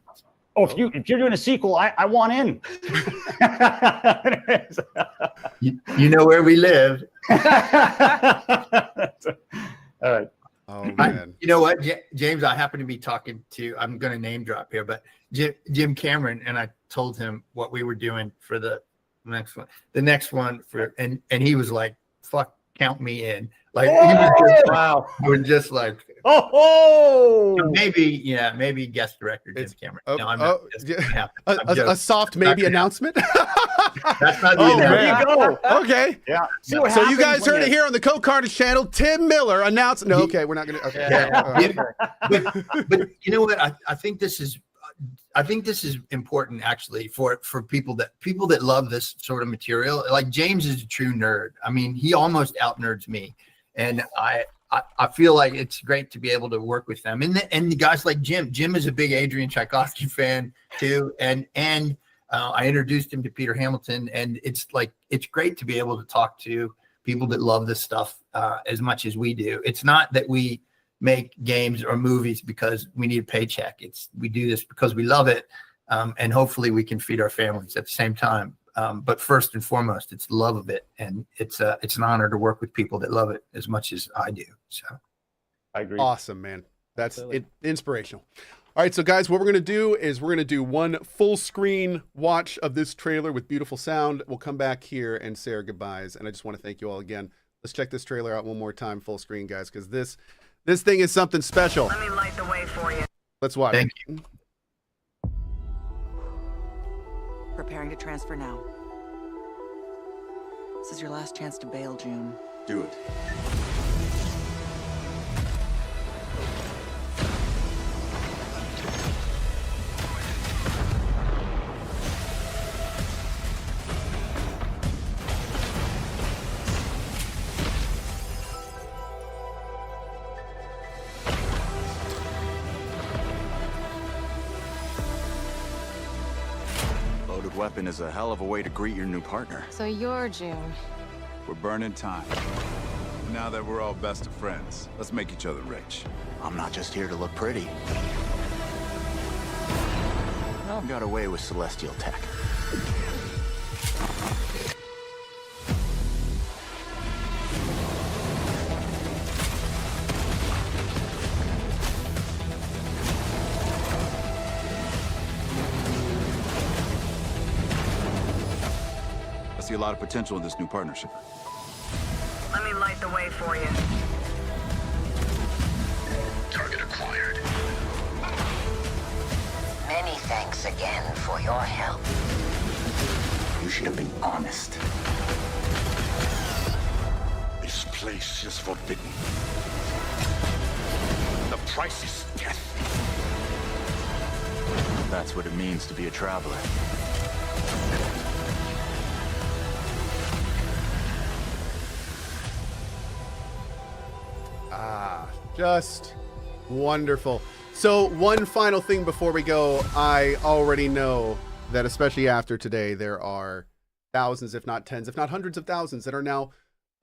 Oh, if you're doing a sequel, I want in. you know where we live. All right. Oh man. You know what, James? I happen to be talking to. I'm going to name drop here, but Jim Cameron, and I told him what we were doing for the next one. The next one and he was like, "Fuck, count me in." Like he was just, wow. We're just like, Oh, maybe, yeah, maybe guest director Jim Cameron. No, I'm not. A soft maybe announcement. That's not oh, the there you go. Okay. Yeah. So you guys heard it here on the 𝗂𝗏𝗏𝗏 channel. Tim Miller announced. No, okay, we're not going to. Okay. But you know what? I think this is important actually for people that love this sort of material. Like James is a true nerd. I mean, he almost out nerds me, and I feel like it's great to be able to work with them. And the guys like Jim. Jim is a big Adrian Tchaikovsky fan too, and I introduced him to Peter Hamilton, and it's great to be able to talk to people that love this stuff as much as we do. It's not that we make games or movies because we need a paycheck. We do this because we love it, and hopefully we can feed our families at the same time. But first and foremost, it's the love of it, and it's an honor to work with people that love it as much as I do. So, I agree. Awesome, man. That's inspirational. All right, so guys, what we're going to do is we're going to do one full screen watch of this trailer with beautiful sound. We'll come back here and say our goodbyes. And I just want to thank you all again. Let's check this trailer out one more time, full screen, guys, because this thing is something special. Let me light the way for you. Let's watch. Thank you. Preparing to transfer now. This is your last chance to bail, June. Do it. Loaded weapon is a hell of a way to greet your new partner. So you're June. We're burning time. Now that we're all best of friends, let's make each other rich. I'm not just here to look pretty. I've got away with celestial tech. I see a lot of potential in this new partnership. Let me light the way for you. Target acquired. Many thanks again for your help. You should have been honest. This place is forbidden. The price is death. That's what it means to be a traveler. Just wonderful. So one final thing before we go, I already know that especially after today, there are thousands, if not tens, if not hundreds of thousands that are now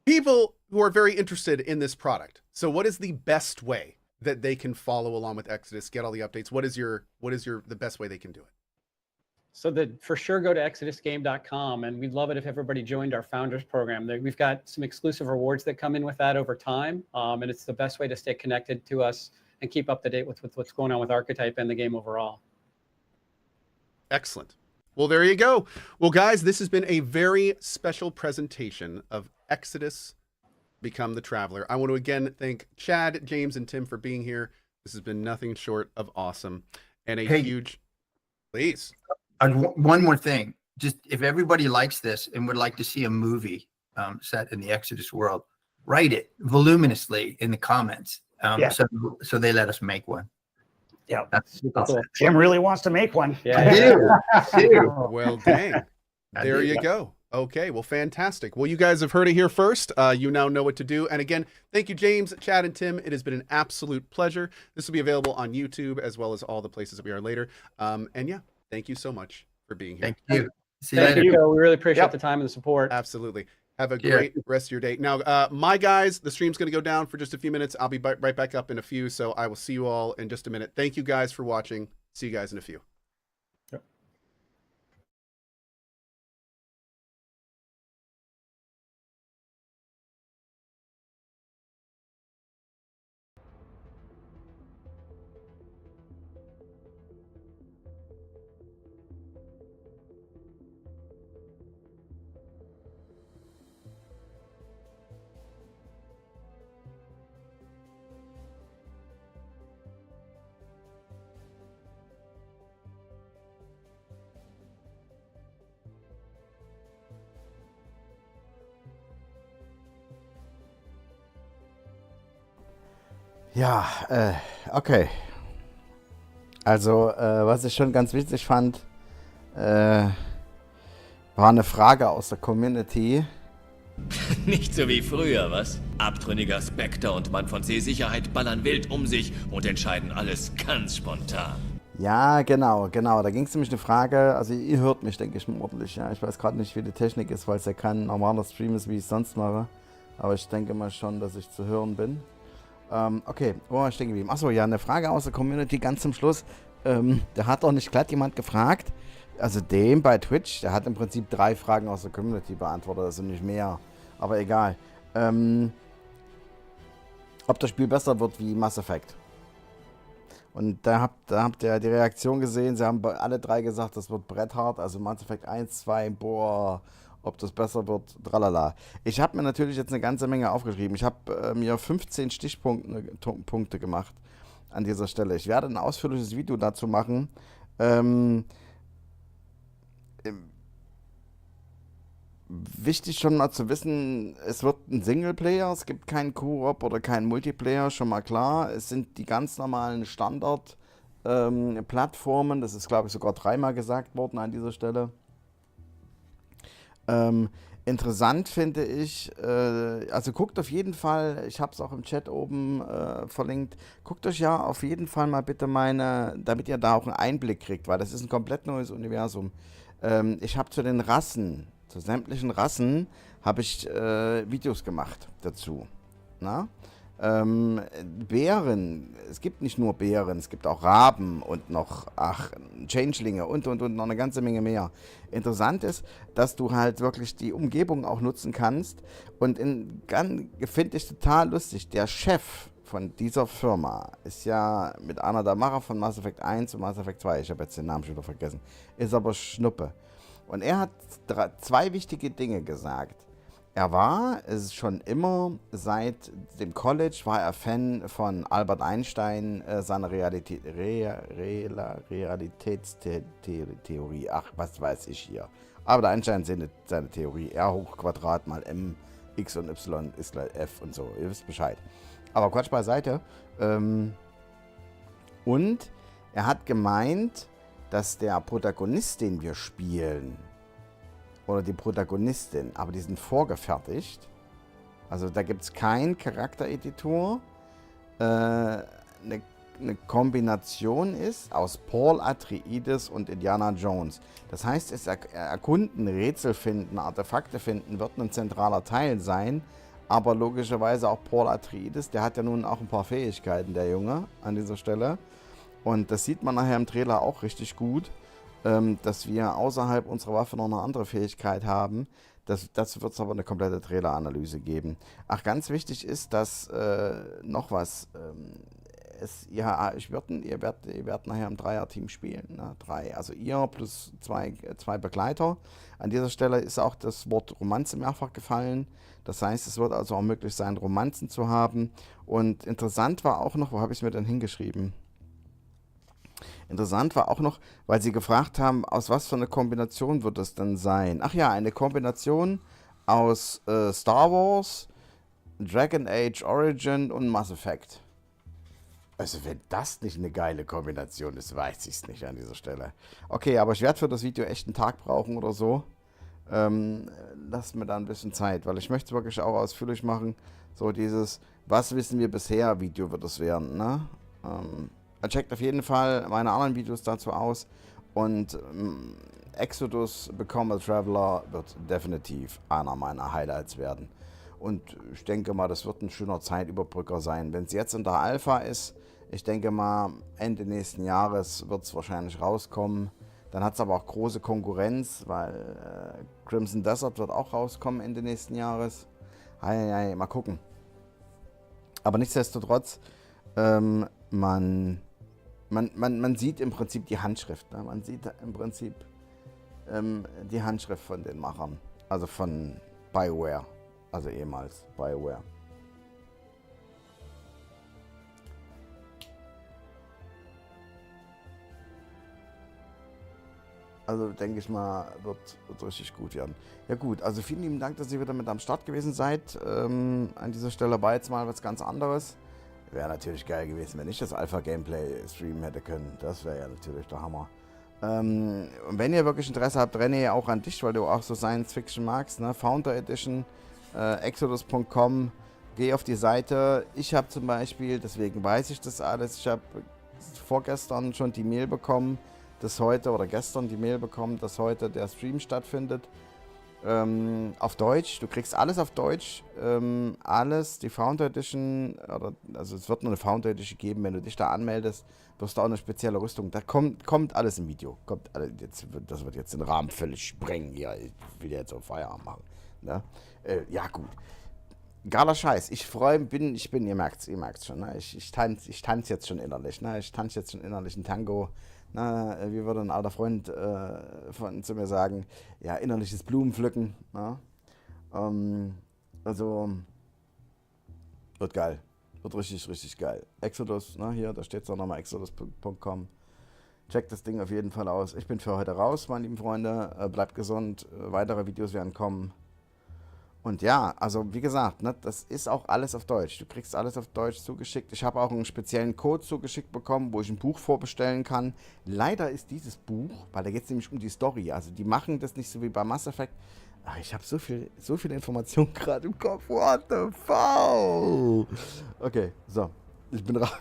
people who are very interested in this product. So what is the best way that they can follow along with Exodus, get all the updates? What is the best way they can do it? So for sure, go to exodusgame.com, and we'd love it if everybody joined our founders program. We've got some exclusive rewards that come in with that over time, and it's the best way to stay connected to us and keep up to date with what's going on with Archetype and the game overall. Excellent. Well, there you go. Well, guys, this has been a very special presentation of Exodus Become the Traveler. I want to again thank Chad, James, and Tim for being here. This has been nothing short of awesome, and a huge, please. One more thing, just if everybody likes this and would like to see a movie set in the Exodus world, write it voluminously in the comments. So they let us make one. Yeah, that's super cool. Jim really wants to make one. Yeah. Well, dang. There you go. Okay, well, fantastic. Well, you guys have heard it here first. You now know what to do. And again, thank you, James, Chad, and Tim. It has been an absolute pleasure. This will be available on YouTube as well as all the places that we are later. And yeah, thank you so much for being here. Thank you. Thank you. We really appreciate the time and the support. Absolutely. Have a great rest of your day. Now, my guys, the stream's going to go down for just a few minutes. I'll be right back up in a few, so I will see you all in just a minute. Thank you guys for watching. See you guys in a few. Ja, okay. Also, was ich schon ganz wichtig fand, war eine Frage aus der Community. Nicht so wie früher, was? Abtrünniger Spectre und Mann von C-Sicherheit ballern wild um sich und entscheiden alles ganz spontan. Ja, genau. Da ging es nämlich eine Frage, also ihr hört mich, denke ich, ordentlich. Ja. Ich weiß gerade nicht, wie die Technik ist, weil es ja kein normaler Stream ist, wie ich es sonst mache. Aber ich denke mal schon, dass ich zu hören bin. Okay, wo war ich stehen geblieben? Achso, ja, eine Frage aus der Community ganz zum Schluss. Da hat doch nicht glatt jemand gefragt, also dem bei Twitch, der hat im Prinzip 3 Fragen aus der Community beantwortet, also nicht mehr. Aber egal. Ob das Spiel besser wird wie Mass Effect. Und da habt ihr die Reaktion gesehen. Sie haben alle 3 gesagt, das wird bretthart. Also Mass Effect 1, 2, boah, ob das besser wird, tralala. Ich habe mir natürlich jetzt eine ganze Menge aufgeschrieben. Ich habe mir 15 Stichpunkte gemacht an dieser Stelle. Ich werde ein ausführliches Video dazu machen. Wichtig schon mal zu wissen, es wird ein Singleplayer, es gibt keinen Koop oder keinen Multiplayer, schon mal klar. Es sind die ganz normalen Standard-Plattformen, das ist glaube ich sogar 3-mal gesagt worden an dieser Stelle. Interessant finde ich, also guckt auf jeden Fall, ich habe es auch im Chat oben verlinkt, guckt euch ja auf jeden Fall mal bitte damit ihr da auch einen Einblick kriegt, weil das ist ein komplett neues Universum. Ich habe zu den Rassen, zu sämtlichen Rassen, habe ich Videos gemacht dazu. Na? Bären, es gibt nicht nur Bären, es gibt auch Raben und noch, Changelinge und noch eine ganze Menge mehr. Interessant ist, dass du halt wirklich die Umgebung auch nutzen kannst und finde ich total lustig, der Chef von dieser Firma ist ja mit einer der Macher von Mass Effect 1 und Mass Effect 2, ich habe jetzt den Namen schon wieder vergessen, ist aber Schnuppe. Und er hat 2 wichtige Dinge gesagt. Es ist schon immer, seit dem College war er Fan von Albert Einstein, seiner Realitätstheorie. Ach, was weiß ich hier. Albert Einstein seine Theorie, R hoch Quadrat mal M, X und Y ist gleich F und so. Ihr wisst Bescheid. Aber Quatsch beiseite. Und er hat gemeint, dass der Protagonist, den wir spielen, oder die Protagonistin, aber die sind vorgefertigt. Also da gibt es keinen Charaktereditor. Eine Kombination ist aus Paul Atreides und Indiana Jones. Das heißt, es erkunden, Rätsel finden, Artefakte finden, wird ein zentraler Teil sein. Aber logischerweise auch Paul Atreides, der hat ja nun auch ein paar Fähigkeiten, der Junge, an dieser Stelle. Und das sieht man nachher im Trailer auch richtig gut. Dass wir außerhalb unserer Waffe noch eine andere Fähigkeit haben. Dazu wird es aber eine komplette Trailer-Analyse geben. Ach, ganz wichtig ist, dass noch was. Ihr werdet nachher im Dreier-Team spielen. Ne? 3. Also ihr plus zwei Begleiter. An dieser Stelle ist auch das Wort Romanze mehrfach gefallen. Das heißt, es wird also auch möglich sein, Romanzen zu haben. Und interessant war auch noch, wo habe ich es mir denn hingeschrieben? Interessant war auch noch, weil sie gefragt haben, aus was für eine Kombination wird es denn sein? Ach ja, eine Kombination aus Star Wars, Dragon Age Origin und Mass Effect. Also wenn das nicht eine geile Kombination ist, weiß ich es nicht an dieser Stelle. Okay, aber ich werde für das Video echt einen Tag brauchen oder so. Lasst mir da ein bisschen Zeit, weil ich möchte es wirklich auch ausführlich machen. So dieses, was wissen wir bisher, Video wird es werden, ne? Checkt auf jeden Fall meine anderen Videos dazu aus und Exodus Become a Traveler wird definitiv einer meiner Highlights werden. Und ich denke mal, das wird ein schöner Zeitüberbrücker sein. Wenn es jetzt in der Alpha ist, ich denke mal, Ende nächsten Jahres wird es wahrscheinlich rauskommen. Dann hat es aber auch große Konkurrenz, weil Crimson Desert wird auch rauskommen Ende nächsten Jahres. Mal gucken. Aber nichtsdestotrotz, man sieht im Prinzip die Handschrift. Ne? Man sieht im Prinzip die Handschrift von den Machern. Also von BioWare. Also ehemals BioWare. Also denke ich mal, wird richtig gut werden. Ja gut, also vielen lieben Dank, dass ihr wieder mit am Start gewesen seid. An dieser Stelle war jetzt mal was ganz anderes. Wäre natürlich geil gewesen, wenn ich das Alpha-Gameplay streamen hätte können. Das wäre ja natürlich der Hammer. Und wenn ihr wirklich Interesse habt, René, auch an dich, weil du auch so Science Fiction magst, ne? Founder Edition, exodus.com, geh auf die Seite. Ich habe zum Beispiel, deswegen weiß ich das alles, ich habe vorgestern schon die Mail bekommen, dass heute, oder gestern die Mail bekommen, dass heute der Stream stattfindet. Auf Deutsch, du kriegst alles auf Deutsch, alles, die Founder Edition, oder, also es wird nur eine Founder Edition geben, wenn du dich da anmeldest, wirst du auch eine spezielle Rüstung, da kommt alles im Video, das wird jetzt den Rahmen völlig sprengen, ja, ich will jetzt auf Feierabend machen, ne? Ja gut, geiler Scheiß, ich bin, ihr merkt's schon, ne? ich tanz jetzt schon innerlich, ne? Ich tanze jetzt schon innerlich ein Tango. Na, wie würde ein alter Freund zu mir sagen, ja, innerliches Blumenpflücken. Na? Also, wird geil. Wird richtig, richtig geil. Exodus, na, hier, da steht es auch nochmal, exodus.com. Checkt das Ding auf jeden Fall aus. Ich bin für heute raus, meine lieben Freunde. Bleibt gesund. Weitere Videos werden kommen. Und ja, also wie gesagt, ne, das ist auch alles auf Deutsch. Du kriegst alles auf Deutsch zugeschickt. Ich habe auch einen speziellen Code zugeschickt bekommen, wo ich ein Buch vorbestellen kann. Leider ist dieses Buch, weil da geht es nämlich um die Story. Also die machen das nicht so wie bei Mass Effect. Ach, ich habe so viel Information gerade im Kopf. What the fuck? Okay, so. Ich bin raus.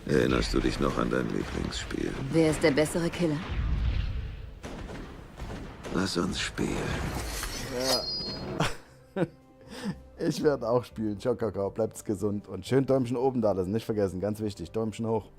Erinnerst du dich noch an dein Lieblingsspiel? Wer ist der bessere Killer? Lass uns spielen. Ja. Ich werde auch spielen. Ciao, Kakao. Bleibt's gesund. Und schön Däumchen oben da lassen. Nicht vergessen. Ganz wichtig. Däumchen hoch.